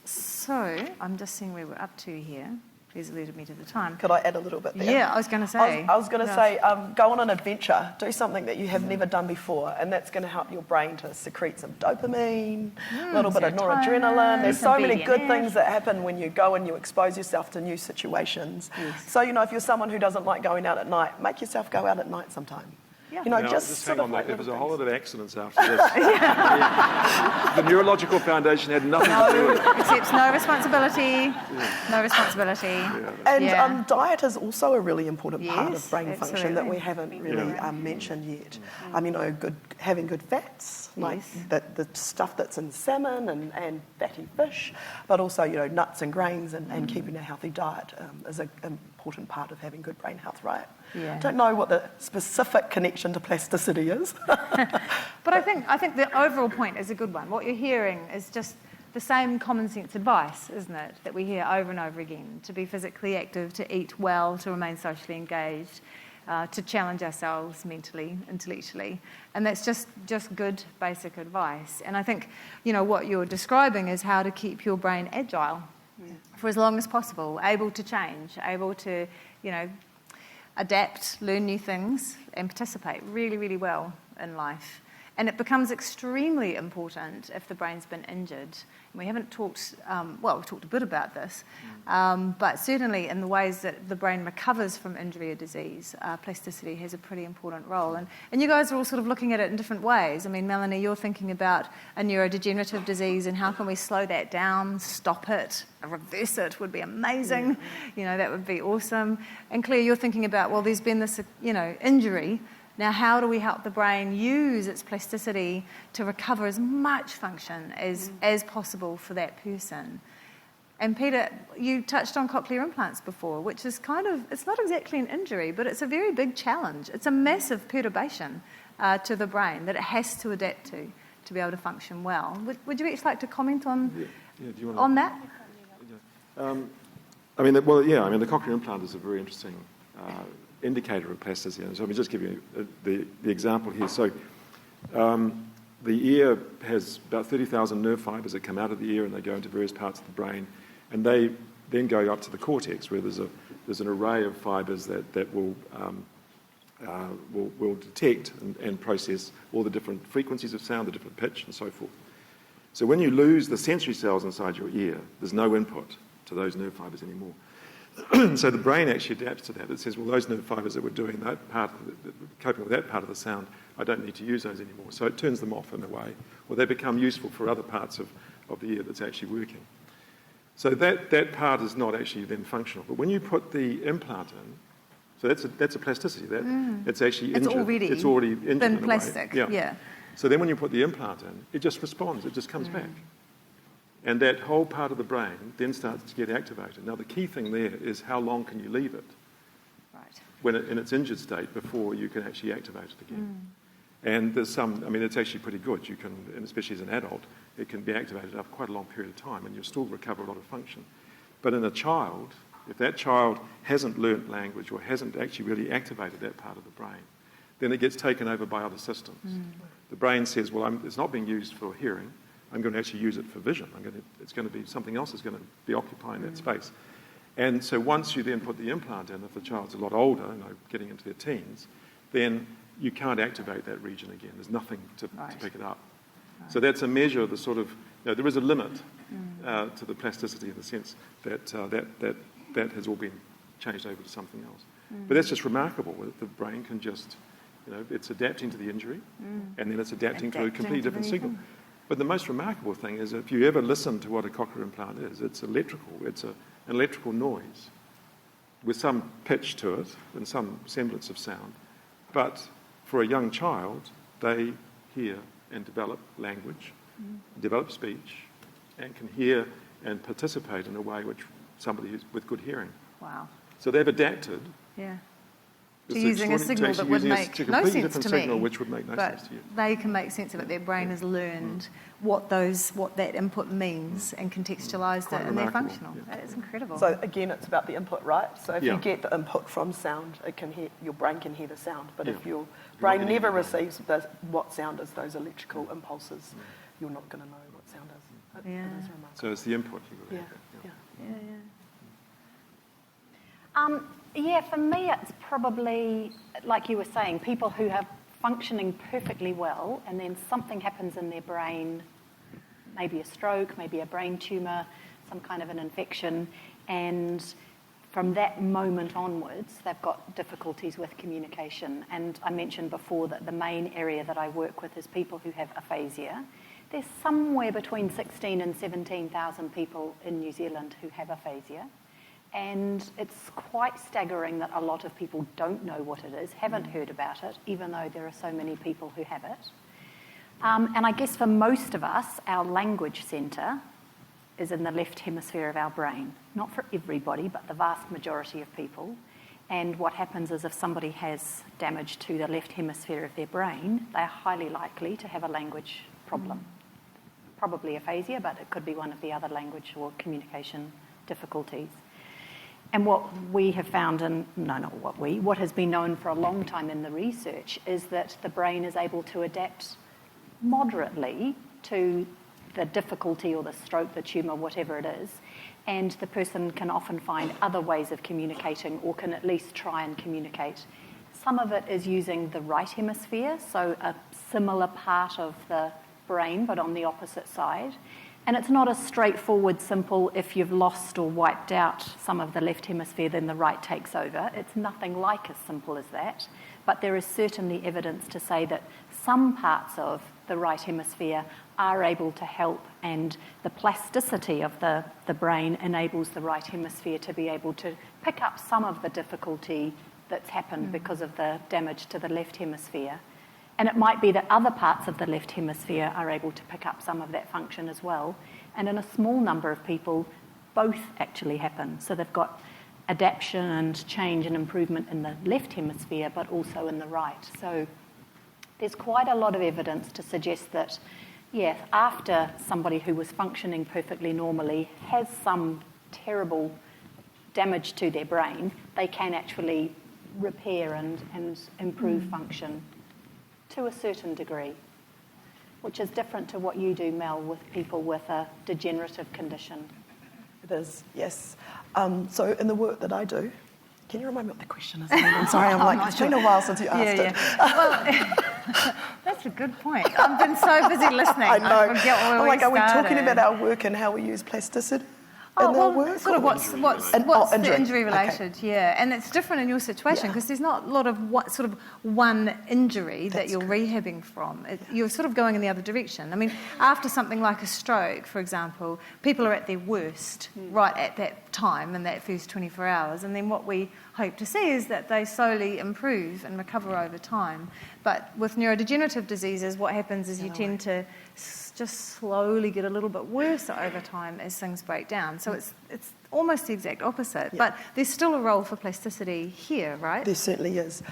So I'm just seeing where we're up to here. Please alerted me to the time. Could I add a little bit there? Yeah, I was going to say. I was going to say, go on an adventure. Do something that you have never done before, and that's going to help your brain to secrete some dopamine, a little bit of noradrenaline. There's so some many good BDNF. things that happen when you go and you expose yourself to new situations. Yes. So, if you're someone who doesn't like going out at night, make yourself go out at night sometime. Yeah. Now, just hang sort of on, like there was a little whole things. lot of accidents after this. The Neurological Foundation had nothing to do with it. Accepts no responsibility. No responability. And diet is also a really important part Yes, of brain function that we absolutely. haven't really mentioned yet. Having good fats, like Yes. the stuff that's in salmon and fatty fish, but also nuts and grains and keeping a healthy diet is an important part of having good brain health, right? Yeah. Don't know what the specific connection to plasticity is. But I think the overall point is a good one. What you're hearing is just the same common sense advice, isn't it, that we hear over and over again: to be physically active, to eat well, to remain socially engaged, to challenge ourselves mentally, intellectually. And that's just good basic advice. And I think, what you're describing is how to keep your brain agile for as long as possible, able to change, able to, adapt, learn new things, and participate really, really well in life. And it becomes extremely important if the brain's been injured. And we haven't talked, we've talked a bit about this, but certainly in the ways that the brain recovers from injury or disease, plasticity has a pretty important role. And you guys are all sort of looking at it in different ways. I mean, Melanie, you're thinking about a neurodegenerative disease and how can we slow that down, stop it, reverse it would be amazing. That would be awesome. And Claire, you're thinking about, well, there's been this, injury. Now, how do we help the brain use its plasticity to recover as much function as possible for that person? And Peter, you touched on cochlear implants before, which is it's not exactly an injury, but it's a very big challenge. It's a massive perturbation to the brain that it has to adapt to be able to function well. Would you each like to comment on Do you want on that? I mean, the cochlear implant is a very interesting indicator of plasticity. And so let me just give you the example here. So the ear has about 30,000 nerve fibres that come out of the ear and they go into various parts of the brain, and they then go up to the cortex where there's an array of fibres that will detect and process all the different frequencies of sound, the different pitch, and so forth. So when you lose the sensory cells inside your ear, there's no input to those nerve fibres anymore. So the brain actually adapts to that. It says, well, those nerve fibres that were doing that part, coping with that part of the sound, I don't need to use those anymore. So it turns them off in a way, or they become useful for other parts of the ear that's actually working. So that part is not actually then functional. But when you put the implant in, so that's a plasticity. It's actually injured. It's already injured than in plastic. A way. Yeah. So then when you put the implant in, it just responds. It just comes back. And that whole part of the brain then starts to get activated. Now, the key thing there is how long can you leave it when in its injured state before you can actually activate it again. And there's it's actually pretty good. You can, and especially as an adult, it can be activated up quite a long period of time and you'll still recover a lot of function. But in a child, if that child hasn't learnt language or hasn't actually really activated that part of the brain, then it gets taken over by other systems. The brain says, well, it's not being used for hearing. I'm going to actually use it for vision. It's going to be something else is going to be occupying that space. And so once you then put the implant in, if the child's a lot older, getting into their teens, then you can't activate that region again. There's nothing to pick it up. So that's a measure of the sort of, there is a limit to the plasticity in the sense that that has all been changed over to something else. But that's just remarkable. The brain can just, it's adapting to the injury and then it's adapting to a completely different signal. But the most remarkable thing is if you ever listen to what a cochlear implant is, it's electrical. It's an electrical noise with some pitch to it and some semblance of sound. But for a young child, they hear and develop language, develop speech, and can hear and participate in a way which somebody who's with good hearing. Wow. So they've adapted. Yeah. It's To using a signal that would make no sense to me, which would make no sense to you. They can make sense of it. Their brain has learned what that input means and contextualised it, and they're functional. Yeah. That is incredible. So again, it's about the input, right? So if Yeah. you get the input from sound, your brain can hear the sound. But if your not brain getting never any receives what sound is those electrical impulses, you're not going to know what sound is. It is remarkable. So it's the input you will have. For me, it's probably, like you were saying, people who are functioning perfectly well and then something happens in their brain, maybe a stroke, maybe a brain tumour, some kind of an infection, and from that moment onwards, they've got difficulties with communication. And I mentioned before that the main area that I work with is people who have aphasia. There's somewhere between 16 and 17,000 people in New Zealand who have aphasia. And it's quite staggering that a lot of people don't know what it is, haven't heard about it, even though there are so many people who have it. And I guess for most of us, our language centre is in the left hemisphere of our brain. Not for everybody, but the vast majority of people. And what happens is if somebody has damage to the left hemisphere of their brain, they're highly likely to have a language problem. Probably aphasia, but it could be one of the other language or communication difficulties. And what we have found, what has been known for a long time in the research is that the brain is able to adapt moderately to the difficulty or the stroke, the tumour, whatever it is, and the person can often find other ways of communicating or can at least try and communicate. Some of it is using the right hemisphere, so a similar part of the brain but on the opposite side. And it's not a straightforward, simple, if you've lost or wiped out some of the left hemisphere, then the right takes over. It's nothing like as simple as that. But there is certainly evidence to say that some parts of the right hemisphere are able to help, and the plasticity of the brain enables the right hemisphere to be able to pick up some of the difficulty that's happened because of the damage to the left hemisphere. And it might be that other parts of the left hemisphere are able to pick up some of that function as well. And in a small number of people, both actually happen. So they've got adaptation and change and improvement in the left hemisphere, but also in the right. So there's quite a lot of evidence to suggest that, after somebody who was functioning perfectly normally has some terrible damage to their brain, they can actually repair and improve function to a certain degree, which is different to what you do, Mel, with people with a degenerative condition. It is, yes. So in the work that I do, can you remind me what the question is? I'm sorry, it's been a while since you asked it. Well, that's a good point. I've been so busy listening. I know. I forget where we are we started. talking about our work and how we use plasticity in our work? Sort of what's the injury related, okay. yeah. And it's different in your situation because there's not a lot of one injury that you're rehabbing from. You're sort of going in the other direction. I mean, after something like a stroke, for example, people are at their worst right at that time in that first 24 hours. And then what we hope to see is that they slowly improve and recover over time. But with neurodegenerative diseases, what happens is you tend to just slowly get a little bit worse over time as things break down. So it's almost the exact opposite. Yeah. But there's still a role for plasticity here, right? There certainly is.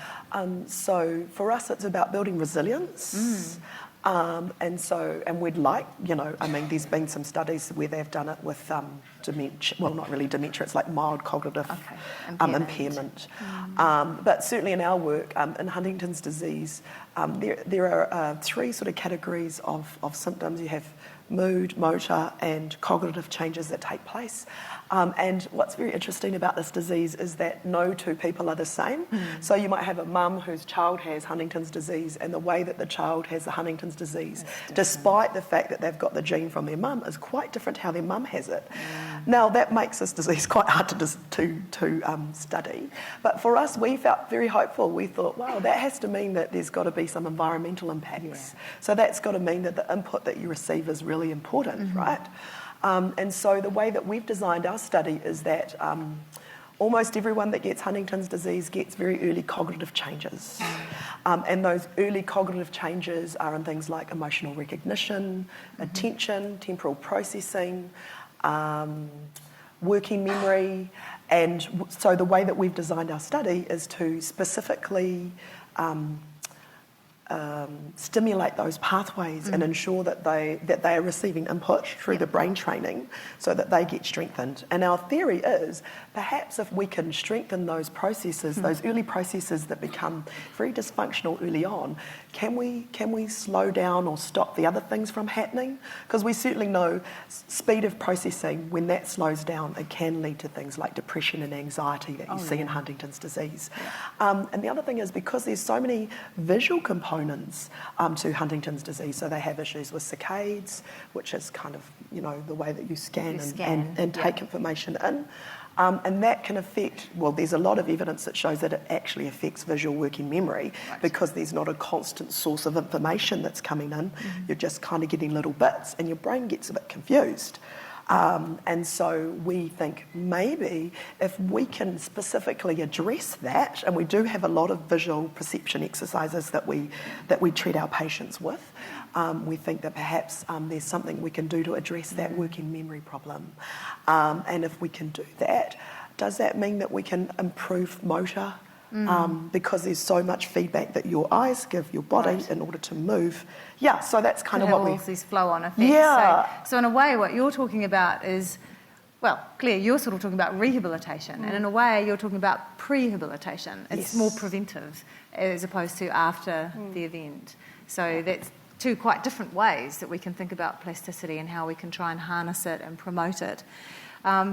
So for us, it's about building resilience. And we'd like, there's been some studies where they've done it with dementia, well, not really dementia, it's like mild cognitive impairment. But certainly in our work, in Huntington's disease, there are three sort of categories of symptoms. You have mood, motor, and cognitive changes that take place. And what's very interesting about this disease is that no two people are the same. So you might have a mum whose child has Huntington's disease, and the way that the child has the Huntington's disease, despite the fact that they've got the gene from their mum, is quite different how their mum has it. Now, that makes this disease quite hard to study. But for us, we felt very hopeful. We thought, wow, that has to mean that there's got to be some environmental impacts. So that's got to mean that the input that you receive is really important, right? And so the way that we've designed our study is that almost everyone that gets Huntington's disease gets very early cognitive changes. And those early cognitive changes are in things like emotional recognition, attention, temporal processing, working memory. And so the way that we've designed our study is to specifically stimulate those pathways and ensure that they are receiving input through the brain training so that they get strengthened. And our theory is perhaps if we can strengthen those processes, those early processes that become very dysfunctional early on, can we slow down or stop the other things from happening? Because we certainly know speed of processing, when that slows down, it can lead to things like depression and anxiety that you see in Huntington's disease. And the other thing is because there's so many visual components to Huntington's disease, so they have issues with saccades, which is kind of, the way that you scan and take information in. And that can affect, there's a lot of evidence that shows that it actually affects visual working memory because there's not a constant source of information that's coming in. You're just kind of getting little bits and your brain gets a bit confused. And so we think maybe if we can specifically address that, and we do have a lot of visual perception exercises that we treat our patients with, we think that perhaps there's something we can do to address that working memory problem. And if we can do that, does that mean that we can improve motor? Because there's so much feedback that your eyes give your body in order to move. Yeah, so that's kind of what we... these flow-on effects. Yeah. So in a way, what you're talking about is, Claire, you're sort of talking about rehabilitation, and in a way, you're talking about prehabilitation. It's more preventive as opposed to after the event. So that's two quite different ways that we can think about plasticity and how we can try and harness it and promote it.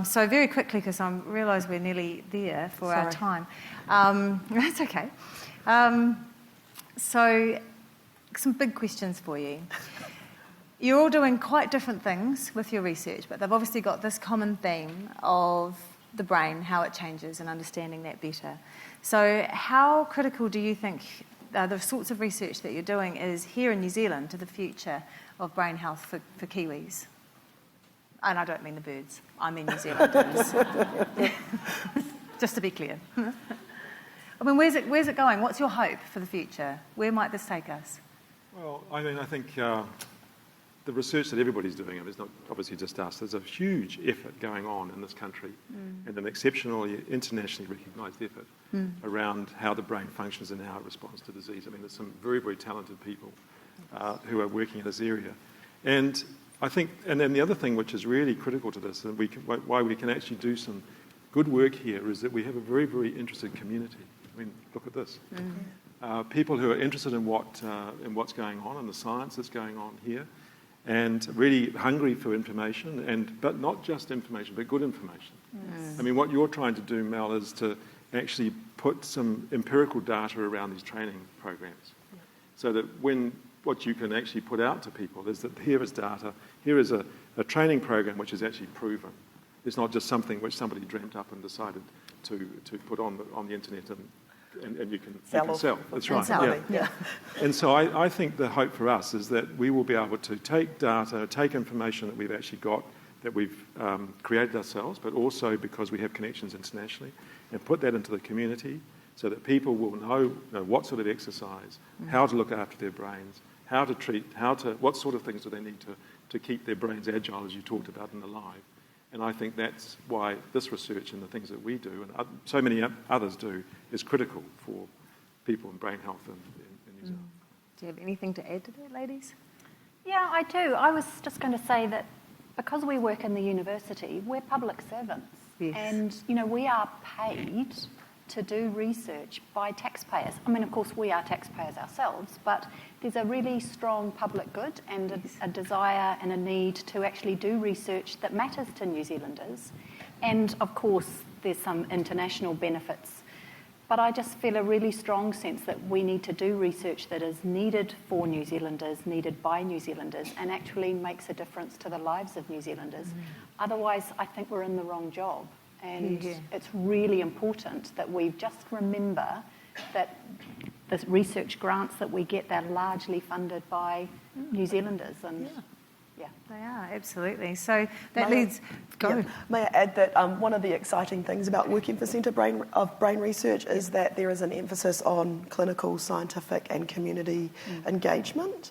So very quickly, because I realise we're nearly there for our time. That's okay. So some big questions for you. You're all doing quite different things with your research, but they've obviously got this common theme of the brain, how it changes, and understanding that better. So how critical do you think the sorts of research that you're doing is here in New Zealand to the future of brain health for Kiwis? And I don't mean the birds, I mean New Zealanders. Just to be clear. I mean, where's it going? What's your hope for the future? Where might this take us? Well, I think the research that everybody's doing, and it's not obviously just us, there's a huge effort going on in this country and an exceptionally internationally recognised effort around how the brain functions and how it responds to disease. I mean, there's some very, very talented people who are working in this area. And I think, and then the other thing which is really critical to this, and why we can actually do some good work here is that we have a very, very interested community. I mean, look at this. People who are interested in what's going on and the science that's going on here, and really hungry for information, but not just information, but good information. I mean, what you're trying to do, Mel, is to actually put some empirical data around these training programs, so that what you can actually put out to people is that here is data, here is a training program which is actually proven. It's not just something which somebody dreamt up and decided to put on the internet and you can sell. That's right. Yeah. And so I think the hope for us is that we will be able to take data, take information that we've actually got, that we've created ourselves, but also because we have connections internationally, and put that into the community so that people will know what sort of exercise, how to look after their brains, how to treat, what sort of things do they need to keep their brains agile, as you talked about, and alive. And I think that's why this research and the things that we do, and so many others do, is critical for people in brain health in New Zealand. Do you have anything to add to that, ladies? Yeah, I do. I was just going to say that because we work in the university, we're public servants. Yes. And, we are paid to do research by taxpayers. I mean, of course, we are taxpayers ourselves, but there's a really strong public good and a desire and a need to actually do research that matters to New Zealanders. And, of course, there's some international benefits. But I just feel a really strong sense that we need to do research that is needed for New Zealanders, needed by New Zealanders, and actually makes a difference to the lives of New Zealanders. Otherwise, I think we're in the wrong job. And it's really important that we just remember that the research grants that we get, they're largely funded by New Zealanders. And They are, absolutely. So that leads... Go. Yeah. May I add that one of the exciting things about working for Centre of Brain Research is that there is an emphasis on clinical, scientific and community engagement.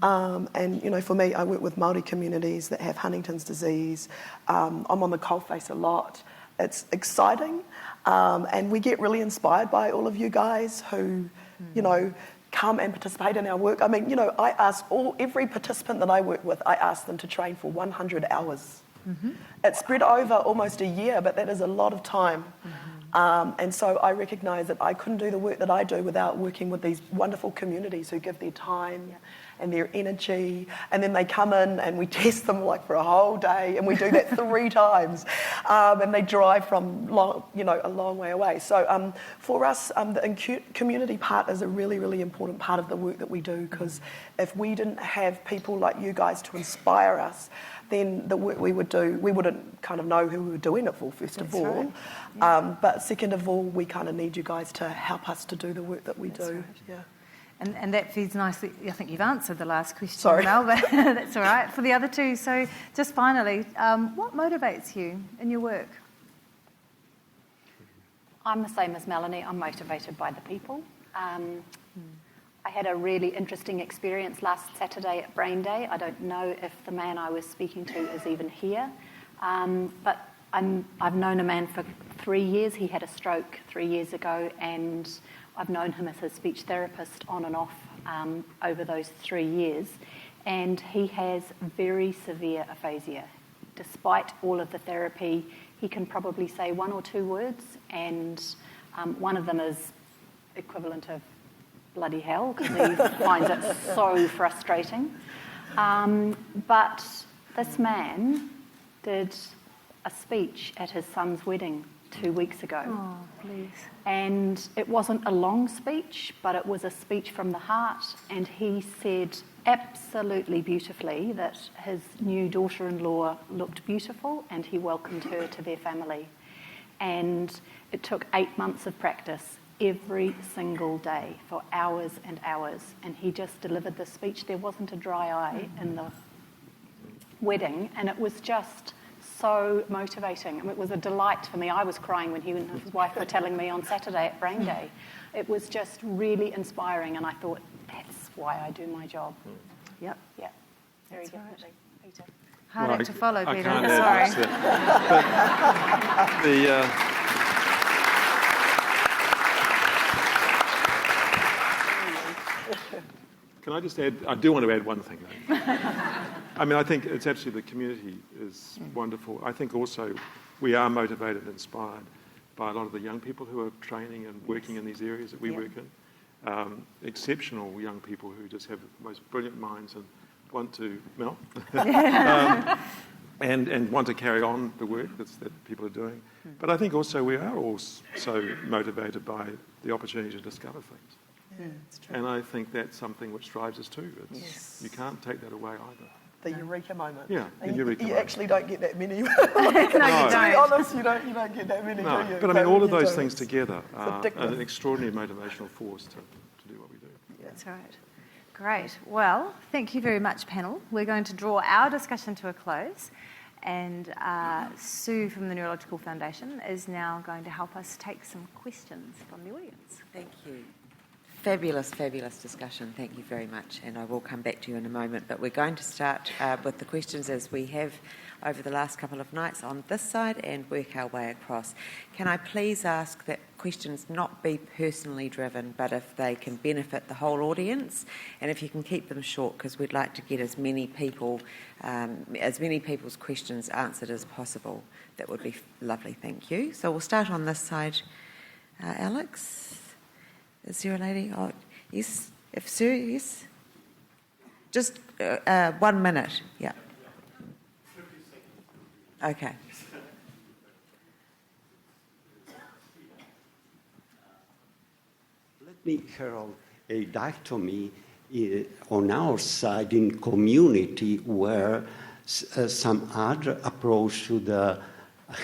And, for me, I work with Māori communities that have Huntington's disease. I'm on the coalface a lot. It's exciting, and we get really inspired by all of you guys who, come and participate in our work. I mean, I ask every participant that I work with, I ask them to train for 100 hours. It's spread over almost a year, but that is a lot of time. And so I recognise that I couldn't do the work that I do without working with these wonderful communities who give their time and their energy, and then they come in and we test them for a whole day, and we do that 3 times, and they drive from a long way away. So for us, the community part is a really, really important part of the work that we do, because if we didn't have people like you guys to inspire us, then the work we would do, we wouldn't kind of know who we were doing it for, first of all. Right. But second of all, we kind of need you guys to help us to do the work that we do. Right. Yeah. And that feeds nicely. I think you've answered the last question, Sorry. Mel, but that's all right. For the other two, so just finally, what motivates you in your work? I'm the same as Melanie. I'm motivated by the people. I had a really interesting experience last Saturday at Brain Day. I don't know if the man I was speaking to is even here, but I've known a man for 3 years. He had a stroke 3 years ago, and I've known him as his speech therapist on and off over those 3 years, and he has very severe aphasia. Despite all of the therapy, he can probably say 1 or 2 words, and one of them is equivalent of bloody hell, because he finds it so frustrating. But this man did a speech at his son's wedding 2 weeks ago. Oh, please. And it wasn't a long speech, but it was a speech from the heart, and he said absolutely beautifully that his new daughter-in-law looked beautiful, and he welcomed her to their family. And it took 8 months of practice every single day for hours and hours, and he just delivered the speech. There wasn't a dry eye in the wedding, and it was just so motivating. I mean, it was a delight for me. I was crying when he and his wife were telling me on Saturday at Brain Day. It was just really inspiring, and I thought, that's why I do my job. Yep. Yeah, very That's definitely. right. Peter. Hard act to follow, I Peter. can't Sorry. add that. Can I just add? I do want to add one thing, though. I mean, I think it's actually the community is wonderful. I think also we are motivated and inspired by a lot of the young people who are training and working in these areas that we work in. Exceptional young people who just have the most brilliant minds and want to, Mel, and want to carry on the work that people are doing. But I think also we are also motivated by the opportunity to discover things. Yeah, it's true. And I think that's something which drives us too. Yes. You can't take that away either. The eureka moment. Yeah, the And eureka you moment. actually don't get that many. No, you To be don't. honest, you don't get that many, No, do you? but I mean, all of when you those do, things it's together are addictive. an extraordinary motivational force to do what we do. That's right. Great. Well, thank you very much, panel. We're going to draw our discussion to a close, and Sue from the Neurological Foundation is now going to help us take some questions from the audience. Thank you. Fabulous, fabulous discussion. Thank you very much. And I will come back to you in a moment. But we're going to start with the questions as we have over the last couple of nights on this side and work our way across. Can I please ask that questions not be personally driven, but if they can benefit the whole audience, and if you can keep them short, because we'd like to get as many people's questions answered as possible. That would be lovely. Thank you. So we'll start on this side. Alex? Is there a lady? Oh, yes. If Sue, yes. Just 1 minute. Yeah. Okay. Let me herald a dichotomy on our side in community where some other approach to the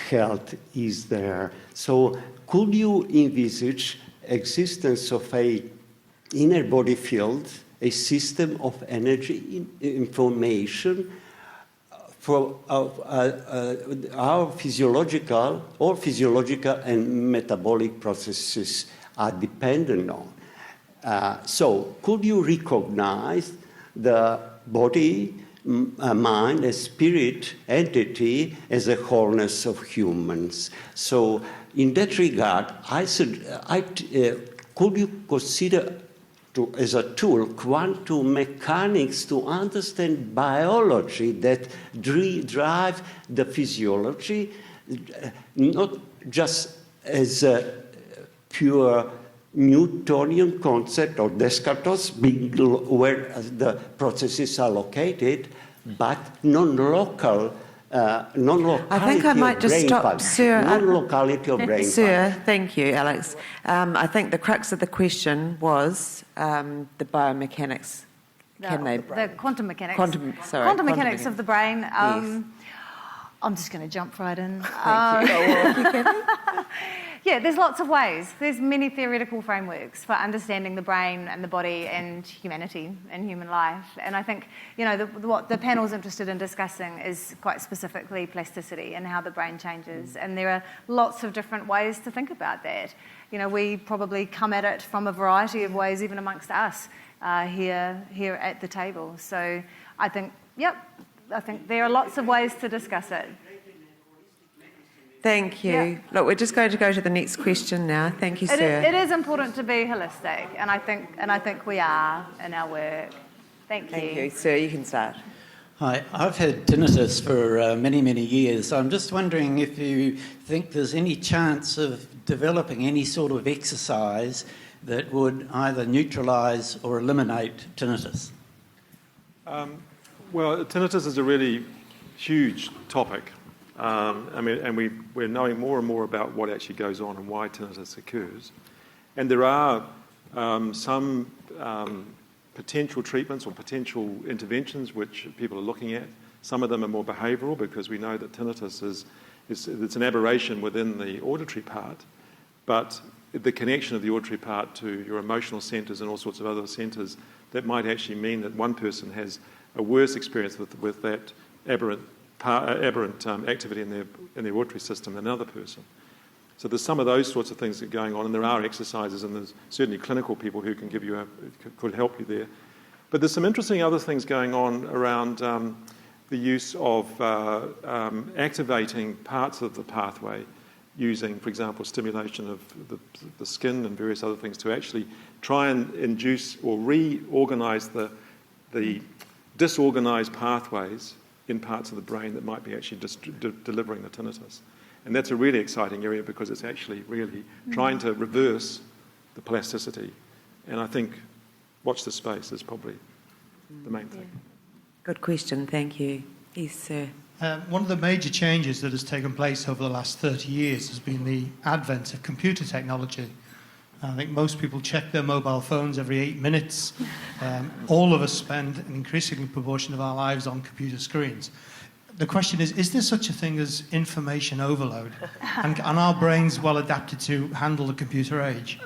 health is there. So could you envisage existence of a inner body field, a system of energy information for our physiological and metabolic processes are dependent on. So could you recognize the body, mind, and spirit entity as a wholeness of humans? So in that regard, could you consider as a tool quantum mechanics to understand biology that drive the physiology, not just as a pure Newtonian concept or Descartes, being where the processes are located, but non-local. I think I might just stop, Sir. Non-locality of brain. Sir, thank you, Alex. I think the crux of the question was the biomechanics. The quantum mechanics. Quantum mechanics of the brain. Yes. I'm just going to jump right in. Thank you. Yeah, there's lots of ways. There's many theoretical frameworks for understanding the brain and the body and humanity and human life. And I think, what the panel's interested in discussing is quite specifically plasticity and how the brain changes. And there are lots of different ways to think about that. We probably come at it from a variety of ways, even amongst us here at the table. So I think there are lots of ways to discuss it. Thank you. Yeah. Look, we're just going to go to the next question now. Thank you, sir. It is important to be holistic, and I think we are in our work. Thank you. Thank you, sir. You can start. Hi, I've had tinnitus for many, many years. I'm just wondering if you think there's any chance of developing any sort of exercise that would either neutralise or eliminate tinnitus. Well, tinnitus is a really huge topic. We're knowing more and more about what actually goes on and why tinnitus occurs. And there are some potential treatments or potential interventions which people are looking at. Some of them are more behavioural because we know that tinnitus it's an aberration within the auditory part, but the connection of the auditory part to your emotional centres and all sorts of other centres, that might actually mean that one person has a worse experience with that aberrant activity in their auditory system than another person. So there's some of those sorts of things that are going on, and there are exercises, and there's certainly clinical people who can could help you there. But there's some interesting other things going on around the use of activating parts of the pathway using, for example, stimulation of the skin and various other things to actually try and induce or reorganise the disorganised pathways in parts of the brain that might be actually delivering the tinnitus. And that's a really exciting area because it's actually really trying to reverse the plasticity. And I think watch the space is probably the main thing. Good question, thank you. Yes, sir. One of the major changes that has taken place over the last 30 years has been the advent of computer technology. I think most people check their mobile phones every 8 minutes. All of us spend an increasing proportion of our lives on computer screens. The question is there such a thing as information overload? And are our brains well adapted to handle the computer age?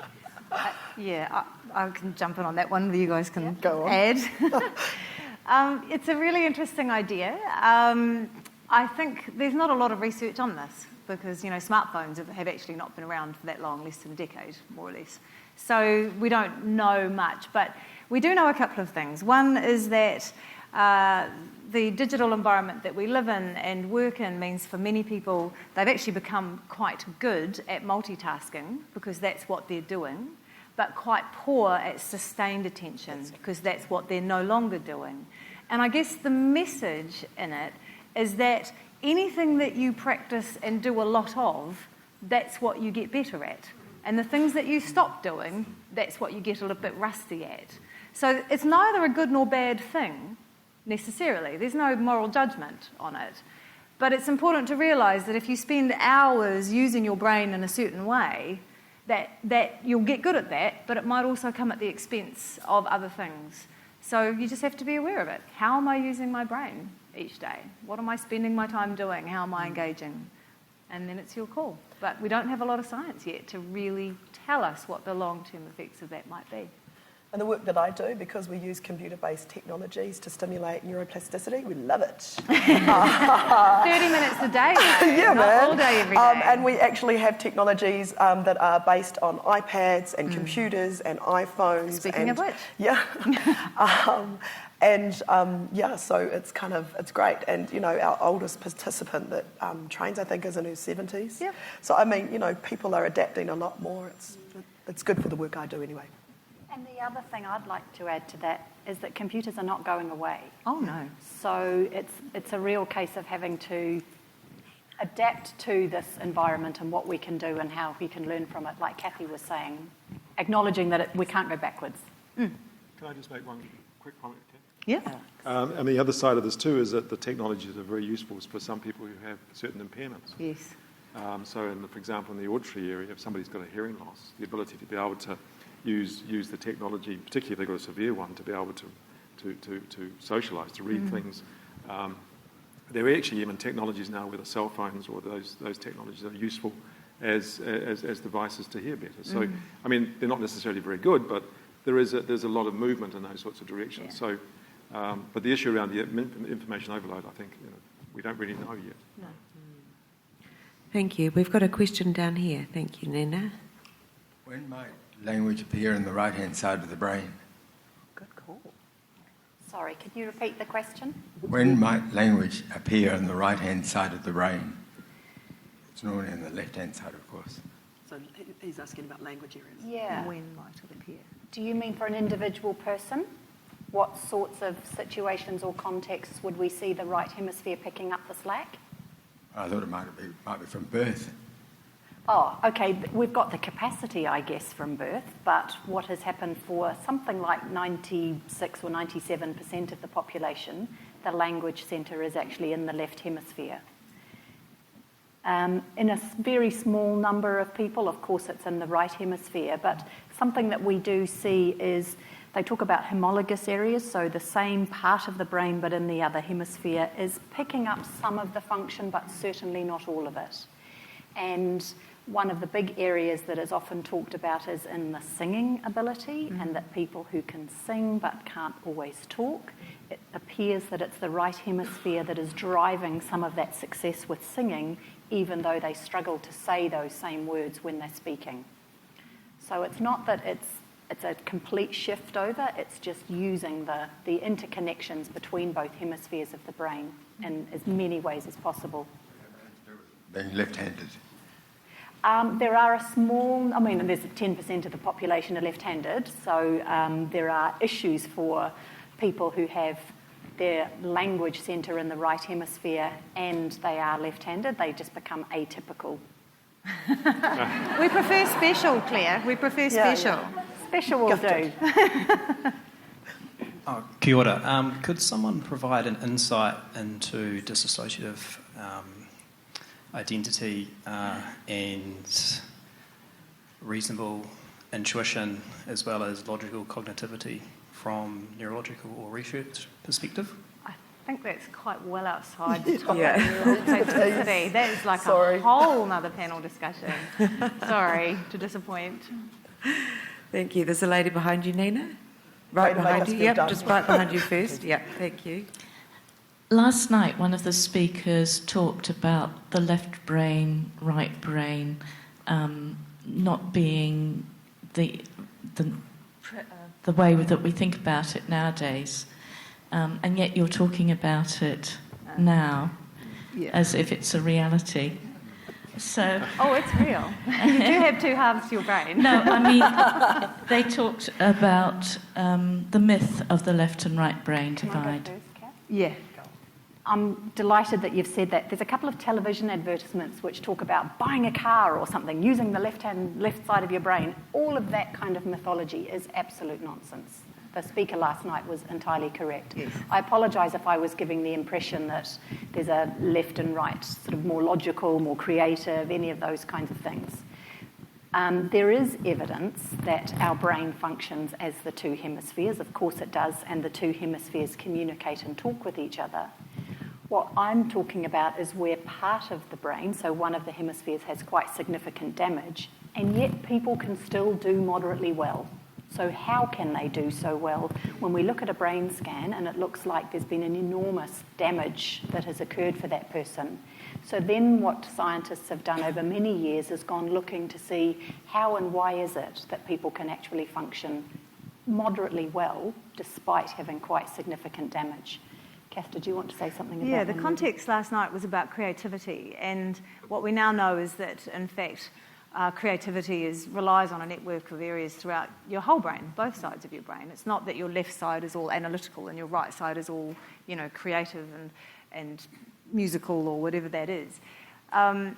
I can jump in on that one. You guys can Go on. add. It's a really interesting idea. I think there's not a lot of research on this because, smartphones have actually not been around for that long, less than a decade, more or less. So we don't know much, but we do know a couple of things. One is that the digital environment that we live in and work in means for many people they've actually become quite good at multitasking because that's what they're doing, but quite poor at sustained attention because that's what they're no longer doing. And I guess the message in it is that anything that you practice and do a lot of, that's what you get better at. And the things that you stop doing, that's what you get a little bit rusty at. So it's neither a good nor bad thing, necessarily. There's no moral judgment on it. But it's important to realise that if you spend hours using your brain in a certain way, that you'll get good at that, but it might also come at the expense of other things. So you just have to be aware of it. How am I using my brain each day? What am I spending my time doing? How am I engaging? And then it's your call. But we don't have a lot of science yet to really tell us what the long-term effects of that might be. And the work that I do, because we use computer-based technologies to stimulate neuroplasticity, we love it. 30 minutes a day, though. Yeah, not man. all day, every day. And we actually have technologies that are based on iPads and computers and iPhones. Speaking of which. Yeah. So it's great. And, our oldest participant that trains, I think, is in her 70s. Yep. So, people are adapting a lot more. It's good for the work I do anyway. And the other thing I'd like to add to that is that computers are not going away. Oh, no. So it's a real case of having to adapt to this environment and what we can do and how we can learn from it, like Kathy was saying, acknowledging that we can't go backwards. Can I just make one quick comment, Kat? Yeah. And the other side of this too is that the technologies are very useful for some people who have certain impairments. Yes. For example, in the auditory area, if somebody's got a hearing loss, the ability to be able to use the technology, particularly if they've got a severe one, to be able to socialise, to read things. There are actually even technologies now, whether cell phones or those technologies are useful as devices to hear better. So, they're not necessarily very good, but there's a lot of movement in those sorts of directions. Yeah. So, but the issue around the information overload, I think, we don't really know yet. No. Thank you. We've got a question down here. Thank you, Nina. When might language appear in the right-hand side of the brain? Good call. Sorry, could you repeat the question? When might language appear in the right-hand side of the brain? It's normally in the left-hand side, of course. So he's asking about language areas. Yeah. When might it appear? Do you mean for an individual person? What sorts of situations or contexts would we see the right hemisphere picking up the slack? I thought it might be from birth. Oh, okay, we've got the capacity, I guess, from birth, but what has happened for something like 96 or 97% of the population, the language centre is actually in the left hemisphere. In a very small number of people, of course, it's in the right hemisphere, but something that we do see is they talk about homologous areas, so the same part of the brain but in the other hemisphere is picking up some of the function, but certainly not all of it. And one of the big areas that is often talked about is in the singing ability, and that people who can sing but can't always talk, it appears that it's the right hemisphere that is driving some of that success with singing, even though they struggle to say those same words when they're speaking. So it's not that it's a complete shift over, it's just using the interconnections between both hemispheres of the brain in as many ways as possible. Being left-handed. There are a small, there's 10% of the population are left-handed, so there are issues for people who have their language centre in the right hemisphere and they are left-handed, they just become atypical. We prefer special, Claire. We prefer special. Special will do. Kia ora. Could someone provide an insight into dissociative identity and reasonable intuition as well as logical cognitivity from neurological or research perspective? I think that's quite well outside the topic Yeah. of plasticity. That is like a whole other panel discussion. Sorry to disappoint. Thank you. There's a lady behind you, Nina. Right behind you. Yep, just right behind you first. Yep, thank you. Last night, one of the speakers talked about the left brain, right brain, not being the way that we think about it nowadays, and yet you're talking about it now as if it's a reality. So, it's real. You do have two halves to your brain. No, I mean, they talked about the myth of the left and right brain divide. Yeah. I'm delighted that you've said that. There's a couple of television advertisements which talk about buying a car or something, using the left side of your brain. All of that kind of mythology is absolute nonsense. The speaker last night was entirely correct. Yes. I apologise if I was giving the impression that there's a left and right, sort of more logical, more creative, any of those kinds of things. There is evidence that our brain functions as the two hemispheres. Of course it does, and the two hemispheres communicate and talk with each other. What I'm talking about is where part of the brain, so one of the hemispheres, has quite significant damage, and yet people can still do moderately well. So how can they do so well? When we look at a brain scan and it looks like there's been an enormous damage that has occurred for that person. So then what scientists have done over many years is gone looking to see how and why is it that people can actually function moderately well despite having quite significant damage. Kath, did you want to say something about that? Yeah, the context last night was about creativity, and what we now know is that, in fact, creativity relies on a network of areas throughout your whole brain, both sides of your brain. It's not that your left side is all analytical and your right side is all, creative and musical or whatever that is.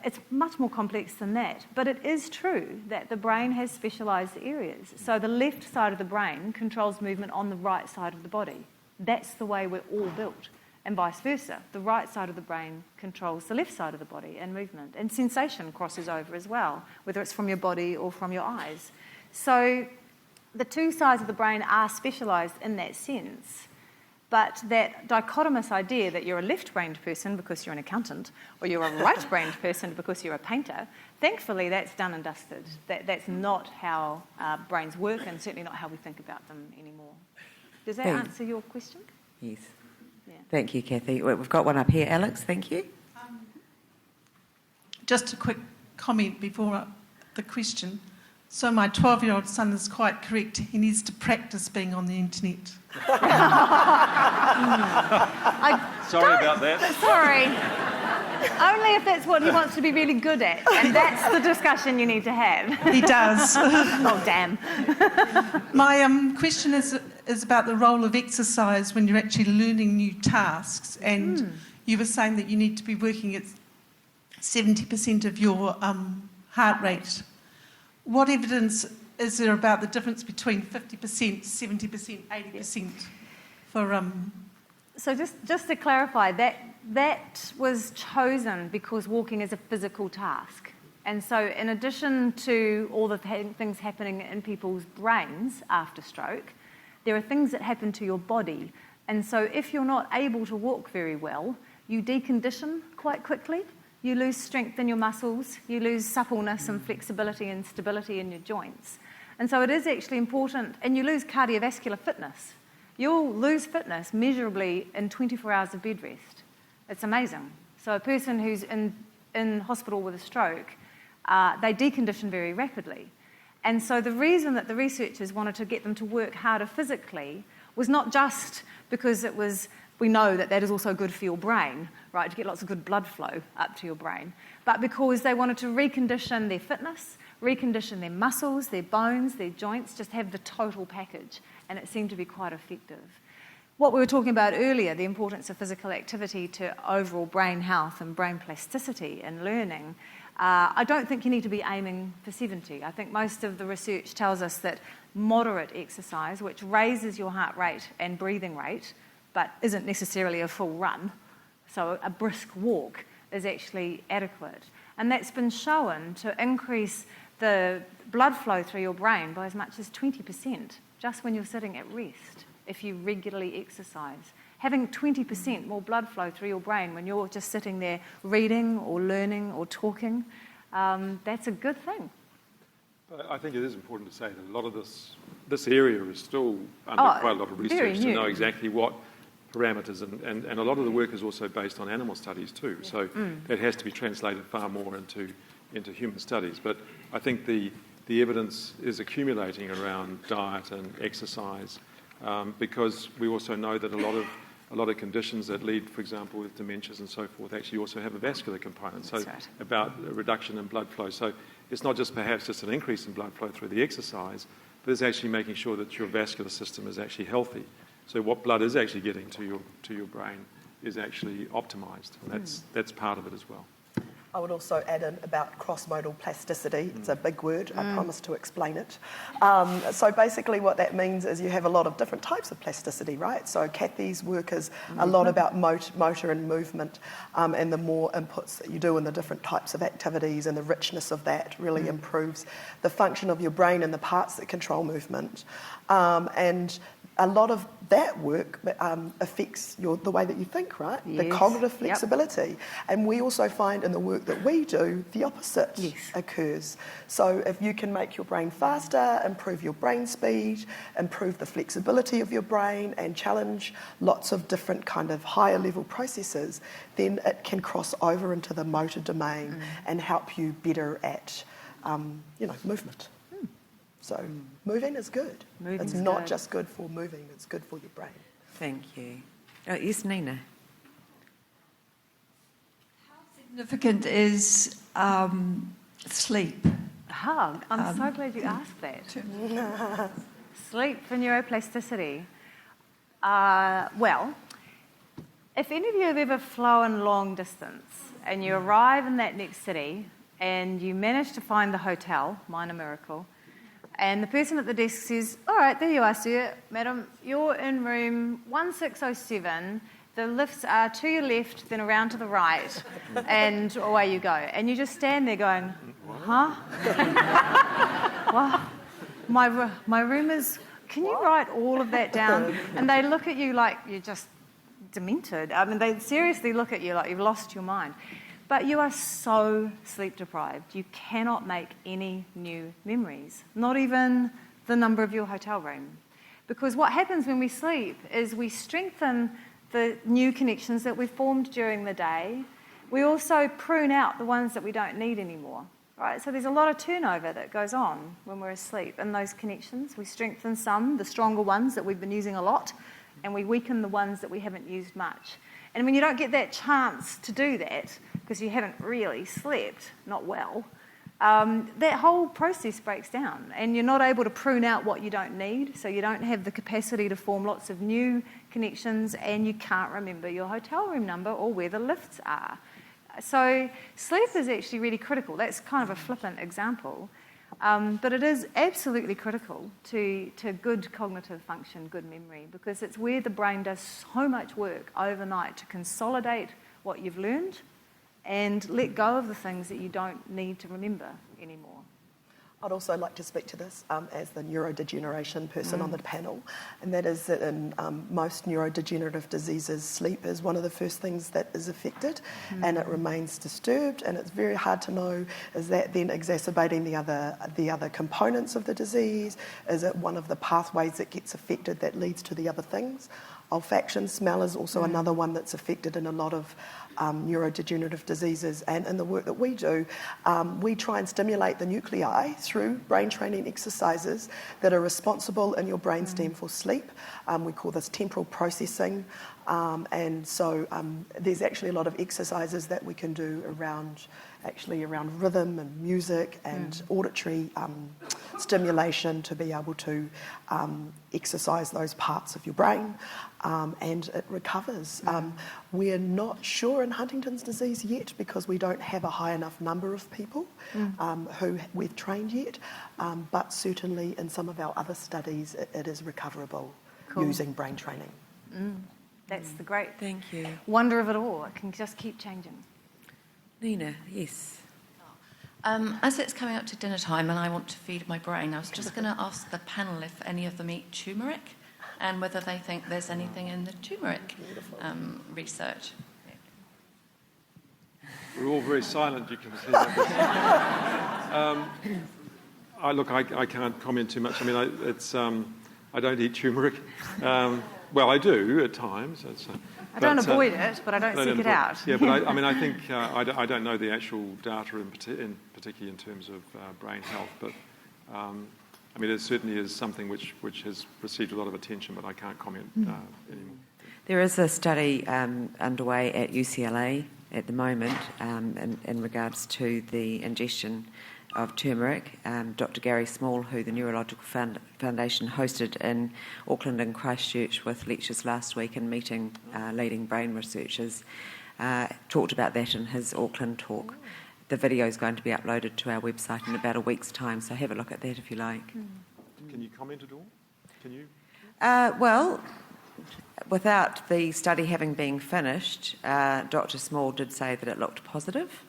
It's much more complex than that. But it is true that the brain has specialised areas. So the left side of the brain controls movement on the right side of the body. That's the way we're all built. And vice versa. The right side of the brain controls the left side of the body and movement. And sensation crosses over as well, whether it's from your body or from your eyes. So the two sides of the brain are specialised in that sense. But that dichotomous idea that you're a left-brained person because you're an accountant, or you're a right-brained person because you're a painter, thankfully that's done and dusted. That's not how brains work, and certainly not how we think about them anymore. Does that answer your question? Yes. Yeah. Thank you, Kathy. We've got one up here. Alex, thank you. Just a quick comment before the question. So my 12-year-old son is quite correct. He needs to practice being on the internet. Sorry about that. Sorry. Only if that's what he wants to be really good at. And that's the discussion you need to have. He does. Oh, damn. My question is about the role of exercise when you're actually learning new tasks. And you were saying that you need to be working at 70% of your heart rate. What evidence is there about the difference between 50%, 70%, 80% for... So just to clarify, that was chosen because walking is a physical task. And so in addition to all the things happening in people's brains after stroke, there are things that happen to your body. And so if you're not able to walk very well, you decondition quite quickly. You lose strength in your muscles, you lose suppleness and flexibility and stability in your joints. And so it is actually important, and you lose cardiovascular fitness. You'll lose fitness measurably in 24 hours of bed rest. It's amazing. So a person who's in hospital with a stroke, they decondition very rapidly. And so the reason that the researchers wanted to get them to work harder physically was not just because we know that is also good for your brain, right, to get lots of good blood flow up to your brain, but because they wanted to recondition their fitness, recondition their muscles, their bones, their joints, just have the total package, and it seemed to be quite effective. what we were talking about earlier, the importance of physical activity to overall brain health and brain plasticity and learning, I don't think you need to be aiming for 70. I think most of the research tells us that moderate exercise, which raises your heart rate and breathing rate, but isn't necessarily a full run, so a brisk walk, is actually adequate. And that's been shown to increase the blood flow through your brain by as much as 20% just when you're sitting at rest, if you regularly exercise. Having 20% more blood flow through your brain when you're just sitting there reading or learning or talking, that's a good thing. But I think it is important to say that a lot of this area is still under quite a lot of research to know exactly what parameters, and a lot of the work is also based on animal studies too. Yeah. So that has to be translated far more into human studies. But I think the evidence is accumulating around diet and exercise, because we also know that a lot of conditions that lead, for example, with dementias and so forth, actually also have a vascular component. So about a reduction in blood flow. So it's not just perhaps just an increase in blood flow through the exercise, but it's actually making sure that your vascular system is actually healthy. So what blood is actually getting to your brain is actually optimised, and that's part of it as well. I would also add in about cross-modal plasticity. It's a big word. I promise to explain it. So basically what that means is you have a lot of different types of plasticity, right? So Kathy's work is a lot about motor and movement, and the more inputs that you do in the different types of activities and the richness of that really improves the function of your brain and the parts that control movement. And a lot of that work affects the way that you think, right? Yes. The cognitive flexibility. Yep. And we also find in the work that we do, the opposite occurs. So if you can make your brain faster, improve your brain speed, improve the flexibility of your brain, and challenge lots of different kind of higher level processes, then it can cross over into the motor domain and help you better at, movement. So moving is good. It's not just good for moving, it's good for your brain. Thank you. Yes, Nina. How significant is sleep? I'm so glad you asked that. Sleep for neuroplasticity. Well, if any of you have ever flown long distance and you arrive in that next city and you manage to find the hotel, mine a miracle, and the person at the desk says, all right, there you are, sir, madam, you're in room 1607, the lifts are to your left, then around to the right, and away you go. And you just stand there going, huh? Well, my room is, can you write all of that down? And they look at you like you're just demented. I mean, they seriously look at you like you've lost your mind. But you are so sleep deprived, you cannot make any new memories, not even the number of your hotel room. Because what happens when we sleep is we strengthen the new connections that we've formed during the day. We also prune out the ones that we don't need anymore, right? So there's a lot of turnover that goes on when we're asleep in those connections. We strengthen some, the stronger ones that we've been using a lot, and we weaken the ones that we haven't used much. And when you don't get that chance to do that, because you haven't really slept, not well, that whole process breaks down and you're not able to prune out what you don't need, so you don't have the capacity to form lots of new connections and you can't remember your hotel room number or where the lifts are. So sleep is actually really critical. That's kind of a flippant example, but it is absolutely critical to good cognitive function, good memory, because it's where the brain does so much work overnight to consolidate what you've learned and let go of the things that you don't need to remember anymore. I'd also like to speak to this as the neurodegeneration person on the panel, and that is that in most neurodegenerative diseases, sleep is one of the first things that is affected, and it remains disturbed, and it's very hard to know, is that then exacerbating the other components of the disease? Is it one of the pathways that gets affected that leads to the other things? Olfaction, smell is also another one that's affected in a lot of neurodegenerative diseases. And in the work that we do, we try and stimulate the nuclei through brain training exercises that are responsible in your brainstem for sleep. We call this temporal processing. And so there's actually a lot of exercises that we can do around actually around rhythm and music and auditory stimulation to be able to exercise those parts of your brain, and it recovers. We're not sure in Huntington's disease yet because we don't have a high enough number of people who we've trained yet, but certainly in some of our other studies it is recoverable using brain training. That's the great Thank you. wonder of it all. It can just keep changing. Nina, yes. As it's coming up to dinner time and I want to feed my brain, I was just going to ask the panel if any of them eat turmeric and whether they think there's anything in the turmeric research. We're all very silent, you can see that. I can't comment too much. I mean, I don't eat turmeric. Well, I do at times. I don't avoid it, but I don't seek it out. Yeah, but I think I don't know the actual data particularly in terms of brain health, but I mean, it certainly is something which has received a lot of attention, but I can't comment anymore. There is a study underway at UCLA at the moment in regards to the ingestion of turmeric. Dr. Gary Small, who the Neurological Foundation hosted in Auckland and Christchurch with lectures last week and meeting leading brain researchers, talked about that in his Auckland talk. The video is going to be uploaded to our website in about a week's time, so have a look at that if you like. Can you comment at all? Can you? Well, without the study having been finished, Dr. Small did say that it looked positive.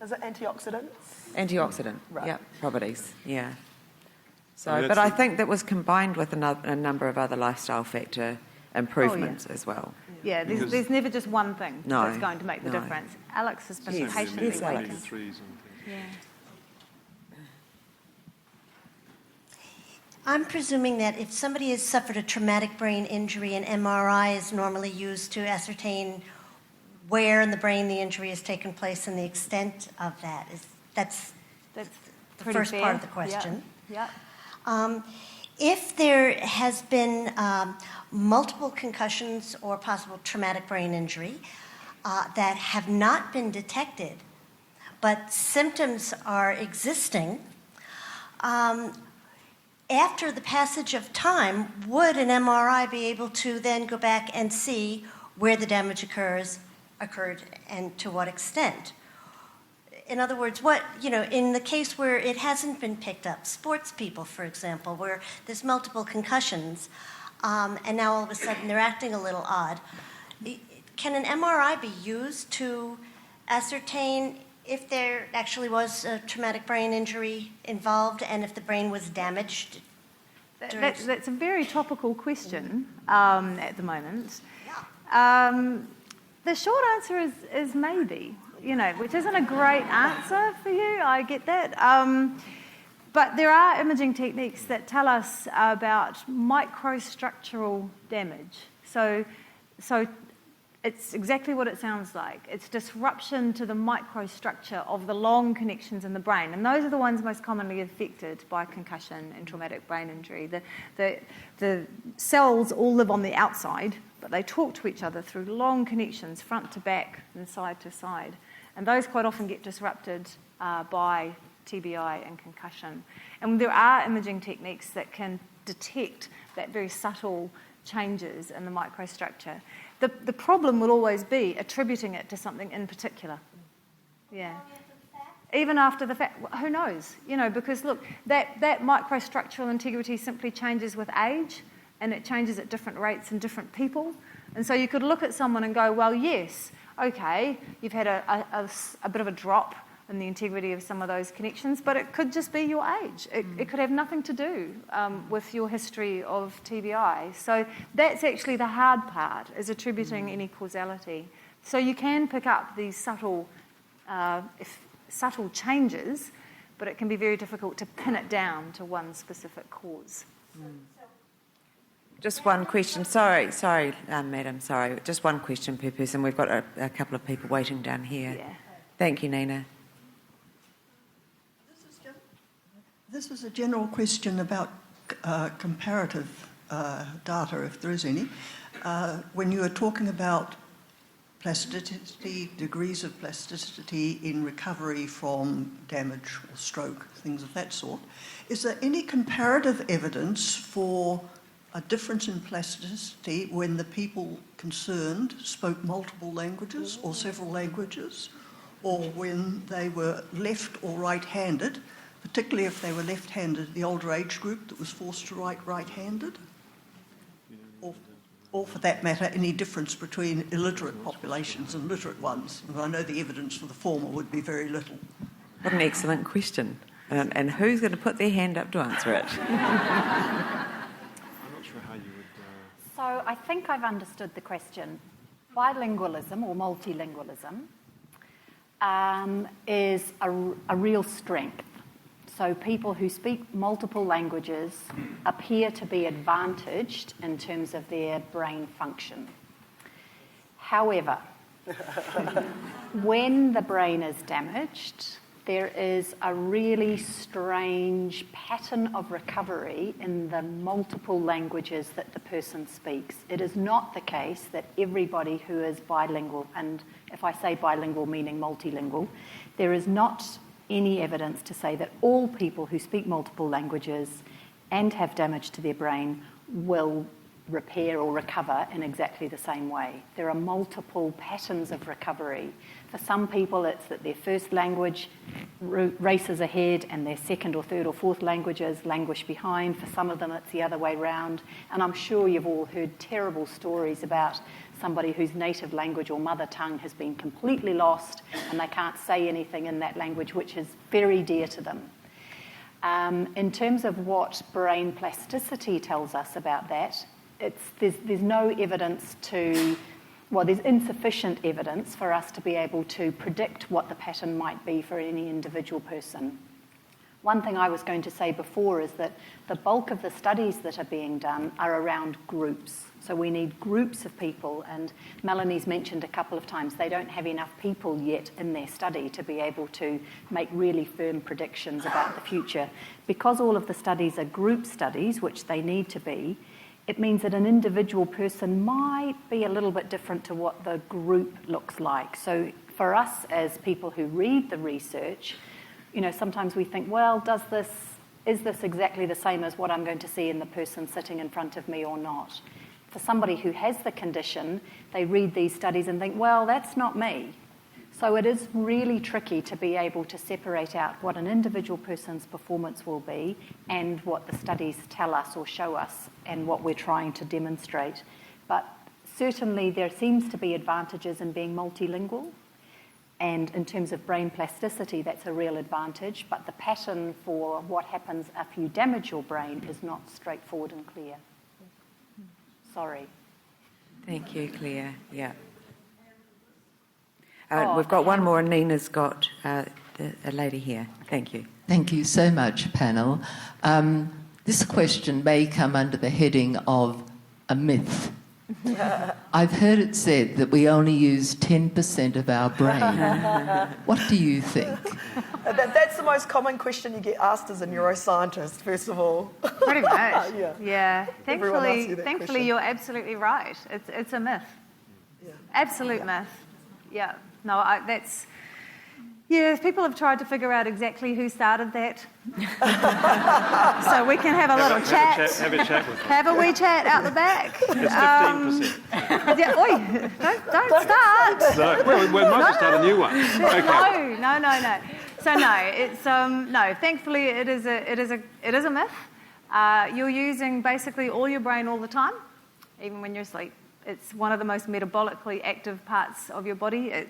Is it antioxidants? Antioxidant, Right. yeah, properties, yeah. So, but I think that was combined with a number of other lifestyle factor improvements as well. Yeah, there's never just one thing that's going to make the difference. Alex has been patiently waiting. Yeah. I'm presuming that if somebody has suffered a traumatic brain injury, an MRI is normally used to ascertain where in the brain the injury has taken place and the extent of that. That's the first part of the question. Yeah. If there has been multiple concussions or possible traumatic brain injury that have not been detected, but symptoms are existing, after the passage of time, would an MRI be able to then go back and see where the damage occurred and to what extent? In other words, in the case where it hasn't been picked up, sports people, for example, where there's multiple concussions, and now all of a sudden they're acting a little odd, can an MRI be used to ascertain if there actually was a traumatic brain injury involved and if the brain was damaged? That's a very topical question at the moment. The short answer is maybe, which isn't a great answer for you, I get that. But there are imaging techniques that tell us about microstructural damage. So it's exactly what it sounds like. It's disruption to the microstructure of the long connections in the brain. And those are the ones most commonly affected by concussion and traumatic brain injury. The cells all live on the outside, but they talk to each other through long connections, front to back and side to side. And those quite often get disrupted by TBI and concussion. And there are imaging techniques that can detect that very subtle changes in the microstructure. The problem will always be attributing it to something in particular. Yeah. Even after the fact, who knows? Because look, that microstructural integrity simply changes with age, and it changes at different rates in different people. And so you could look at someone and go, well, yes, okay, you've had a bit of a drop in the integrity of some of those connections, but it could just be your age. It could have nothing to do with your history of TBI. So that's actually the hard part, is attributing any causality. So you can pick up these subtle changes, but it can be very difficult to pin it down to one specific cause. Just one question. Sorry, madam, sorry. Just one question per person. We've got a couple of people waiting down here. Yeah. Thank you, Nina. This is a general question about comparative data, if there is any. When you are talking about plasticity, degrees of plasticity in recovery from damage or stroke, things of that sort. Is there any comparative evidence for a difference in plasticity when the people concerned spoke multiple languages or several languages, or when they were left or right-handed, particularly if they were left-handed, the older age group that was forced to write right-handed? Or for that matter, any difference between illiterate populations and literate ones? And I know the evidence for the former would be very little. What an excellent question. And who's going to put their hand up to answer it? So I think I've understood the question. Bilingualism or multilingualism is a real strength. So people who speak multiple languages appear to be advantaged in terms of their brain function. However, when the brain is damaged, there is a really strange pattern of recovery in the multiple languages that the person speaks. It is not the case that everybody who is bilingual, and if I say bilingual meaning multilingual, there is not any evidence to say that all people who speak multiple languages and have damage to their brain will repair or recover in exactly the same way. There are multiple patterns of recovery. For some people, it's that their first language races ahead and their second or third or fourth languages languish behind. For some of them, it's the other way round. And I'm sure you've all heard terrible stories about somebody whose native language or mother tongue has been completely lost and they can't say anything in that language, which is very dear to them. In terms of what brain plasticity tells us about that, there's no evidence there's insufficient evidence for us to be able to predict what the pattern might be for any individual person. One thing I was going to say before is that the bulk of the studies that are being done are around groups. So we need groups of people, and Melanie's mentioned a couple of times they don't have enough people yet in their study to be able to make really firm predictions about the future. Because all of the studies are group studies, which they need to be, it means that an individual person might be a little bit different to what the group looks like. So for us as people who read the research, sometimes we think, well, is this exactly the same as what I'm going to see in the person sitting in front of me or not? For somebody who has the condition, they read these studies and think, well, that's not me. So it is really tricky to be able to separate out what an individual person's performance will be and what the studies tell us or show us and what we're trying to demonstrate. But certainly there seems to be advantages in being multilingual. And in terms of brain plasticity, that's a real advantage. But the pattern for what happens if you damage your brain is not straightforward and clear. Sorry. Thank you, Claire. Yeah. We've got one more, and Nina's got a lady here. Thank you. Thank you so much, panel. This question may come under the heading of a myth. I've heard it said that we only use 10% of our brain. What do you think? That's the most common question you get asked as a neuroscientist, first of all. Pretty much. Yeah. Thankfully, you're absolutely right. It's a myth. Yeah. Absolute myth. Yeah. No, people have tried to figure out exactly who started that. So we can have a little chat. Have a chat with them. Have a wee chat out the back. It's 15%. Don't start. No, well, we might just start a new one. Okay. No. So no. Thankfully, it is a myth. You're using basically all your brain all the time, even when you're asleep. It's one of the most metabolically active parts of your body. It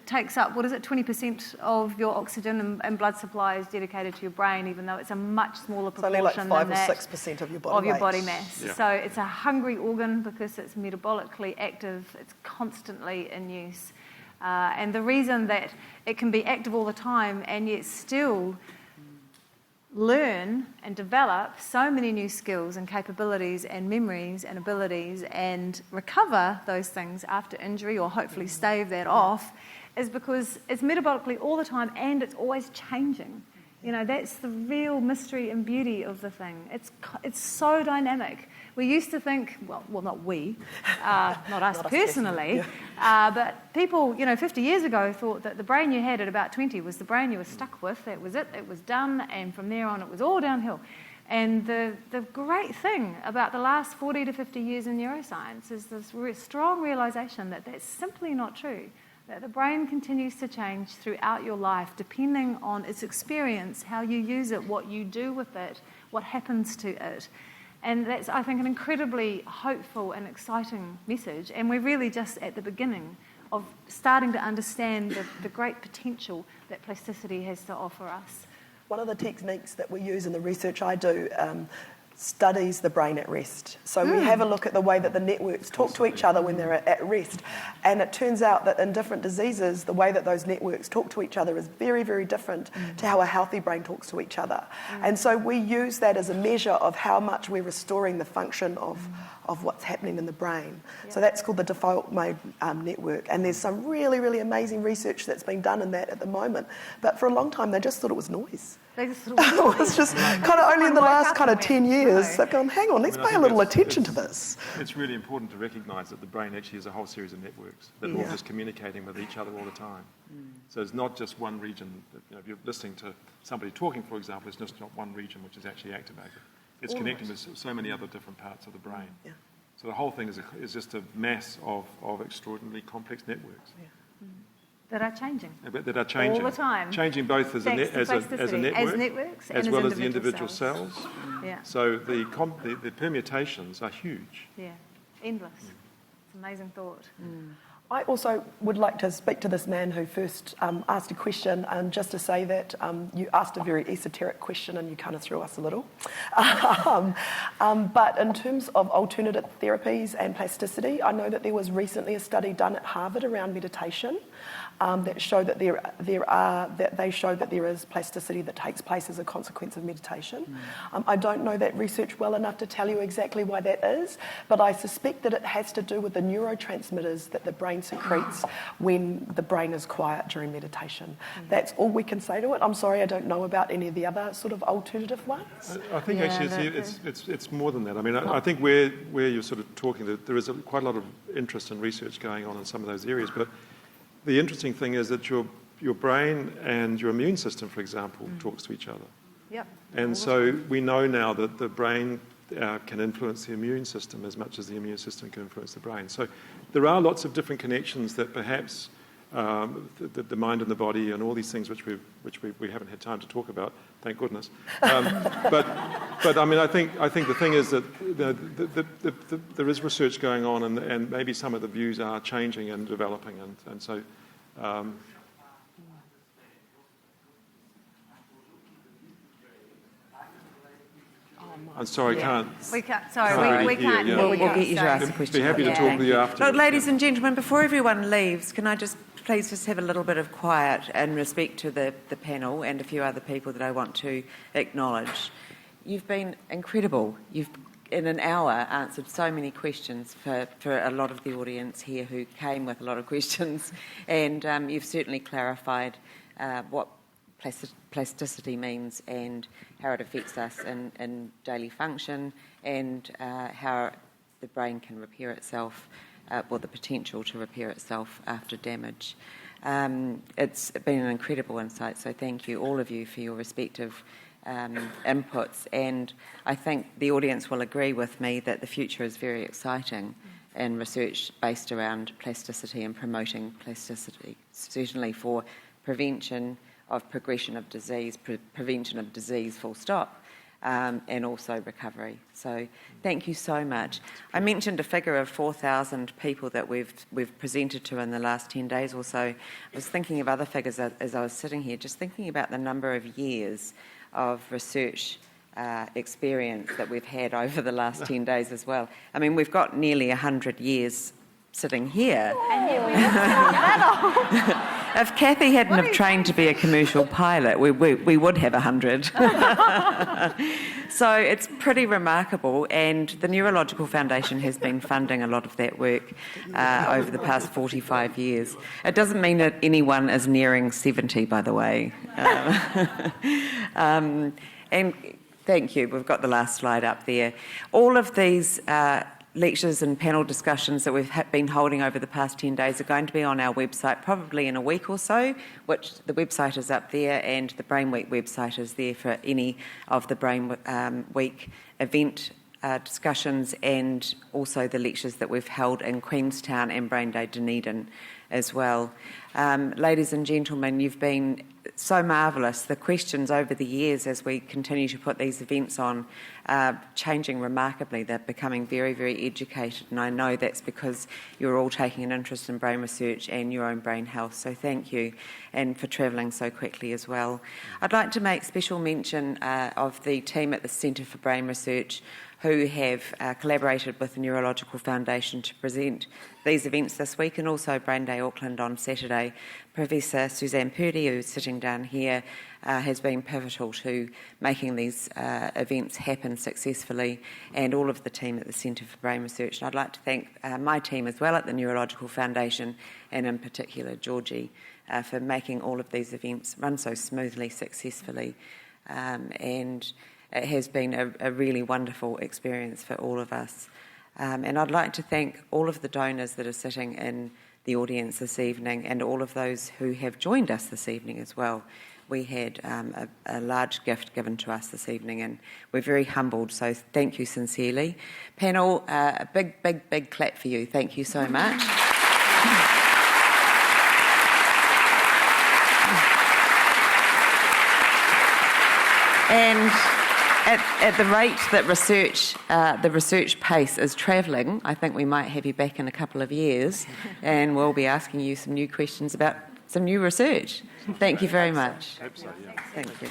takes up, 20% of your oxygen and blood supply is dedicated to your brain, even though it's a much smaller proportion it's only like 5 than or 6% of your body weight. Body mass. Yeah. So it's a hungry organ because it's metabolically active. It's constantly in use. And the reason that it can be active all the time and yet still learn and develop so many new skills and capabilities and memories and abilities and recover those things after injury or hopefully stave that off is because it's metabolically all the time and it's always changing. That's the real mystery and beauty of the thing. It's so dynamic. We used to think, well, not we, not us Not us personally, but people, 50 years ago thought that the brain you had at about 20 was the brain you were stuck with. That was it. It was done, and from there on, it was all downhill. And the great thing about the last 40 to 50 years in neuroscience is this strong realization that that's simply not true. That the brain continues to change throughout your life, depending on its experience, how you use it, what you do with it, what happens to it. And that's, I think, an incredibly hopeful and exciting message. And we're really just at the beginning of starting to understand the great potential that plasticity has to offer us. One of the techniques that we use in the research I do studies the brain at rest. So we have a look at the way that the networks talk to each other when they're at rest. And it turns out that in different diseases, the way that those networks talk to each other is very, very different to how a healthy brain talks to each other. And so we use that as a measure of how much we're restoring the function of what's happening in the brain. So that's called the default mode network. And there's some really, really amazing research that's been done in that at the moment. But for a long time, they just thought it was noise. They just thought it was noise. It's just kind of only in the last kind of 10 years, they've gone, hang on, let's pay a little attention to this. It's really important to recognise that the brain actually is a whole series of networks that are all just communicating with each other all the time. So it's not just one region. If you're listening to somebody talking, for example, it's just not one region which is actually activated. It's connecting with so many other different parts of the brain. So the whole thing is just a mass of extraordinarily complex networks. That are changing. That are changing. All the time. Changing both as a network, as networks, as and well as as the individual cells. So the permutations are huge. Yeah, endless. It's an amazing thought. I also would like to speak to this man who first asked a question, and just to say that you asked a very esoteric question and you kind of threw us a little. But in terms of alternative therapies and plasticity, I know that there was recently a study done at Harvard around meditation that showed that they showed that there is plasticity that takes place as a consequence of meditation. I don't know that research well enough to tell you exactly why that is, but I suspect that it has to do with the neurotransmitters that the brain secretes when the brain is quiet during meditation. That's all we can say to it. I'm sorry, I don't know about any of the other sort of alternative ones. I think actually it's more than that. I mean, I think where you're sort of talking, that there is quite a lot of interest and research going on in some of those areas, but the interesting thing is that your brain and your immune system, for example, talks to each other. Yep. And so we know now that the brain can influence the immune system as much as the immune system can influence the brain. So there are lots of different connections that perhaps the mind and the body and all these things which we haven't had time to talk about, thank goodness. But I mean, I think the thing is that there is research going on, and maybe some of the views are changing and developing, and so. I'm sorry, can't. We can't. Sorry, we can't. We'll get you to ask a question. Be happy to talk with you after. Look, ladies and gentlemen, before everyone leaves, can I please just have a little bit of quiet in respect to the panel and a few other people that I want to acknowledge. You've been incredible. You've, in an hour, answered so many questions for a lot of the audience here who came with a lot of questions, and you've certainly clarified what plasticity means and how it affects us in daily function, and how the brain can repair itself, or the potential to repair itself after damage. It's been an incredible insight, so thank you, all of you, for your respective inputs, and I think the audience will agree with me that the future is very exciting in research based around plasticity and promoting plasticity, certainly for prevention of progression of disease, prevention of disease full stop, and also recovery. So thank you so much. I mentioned a figure of 4,000 people that we've presented to in the last 10 days or so. I was thinking of other figures as I was sitting here, just thinking about the number of years of research experience that we've had over the last 10 days as well. I mean, we've got nearly 100 years sitting here. And yet we haven't If Kathy hadn't have trained to be a commercial pilot, we would have 100. So it's pretty remarkable, and the Neurological Foundation has been funding a lot of that work over the past 45 years. It doesn't mean that anyone is nearing 70, by the way. And Thank you. We've got the last slide up there. All of these lectures and panel discussions that we've been holding over the past 10 days are going to be on our website probably in a week or so, which the website is up there, and the Brain Week website is there for any of the Brain Week event discussions, and also the lectures that we've held in Queenstown and Brain Day Dunedin as well. Ladies and gentlemen, you've been so marvellous. The questions over the years as we continue to put these events on are changing remarkably. They're becoming very, very educated, and I know that's because you're all taking an interest in brain research and your own brain health, so thank you, and for travelling so quickly as well. I'd like to make special mention of the team at the Centre for Brain Research who have collaborated with the Neurological Foundation to present these events this week, and also Brain Day Auckland on Saturday. Professor Suzanne Purdy, who's sitting down here, has been pivotal to making these events happen successfully, and all of the team at the Centre for Brain Research. And I'd like to thank my team as well at the Neurological Foundation, and in particular Georgie, for making all of these events run so smoothly, successfully, and it has been a really wonderful experience for all of us. And I'd like to thank all of the donors that are sitting in the audience this evening, and all of those who have joined us this evening as well. We had a large gift given to us this evening, and we're very humbled, so thank you sincerely. Panel, a big, big, big clap for you. Thank you so much. And at the rate that the research pace is travelling, I think we might have you back in a couple of years, and we'll be asking you some new questions about some new research. Thank you very much. Hope so, yeah. Thank you.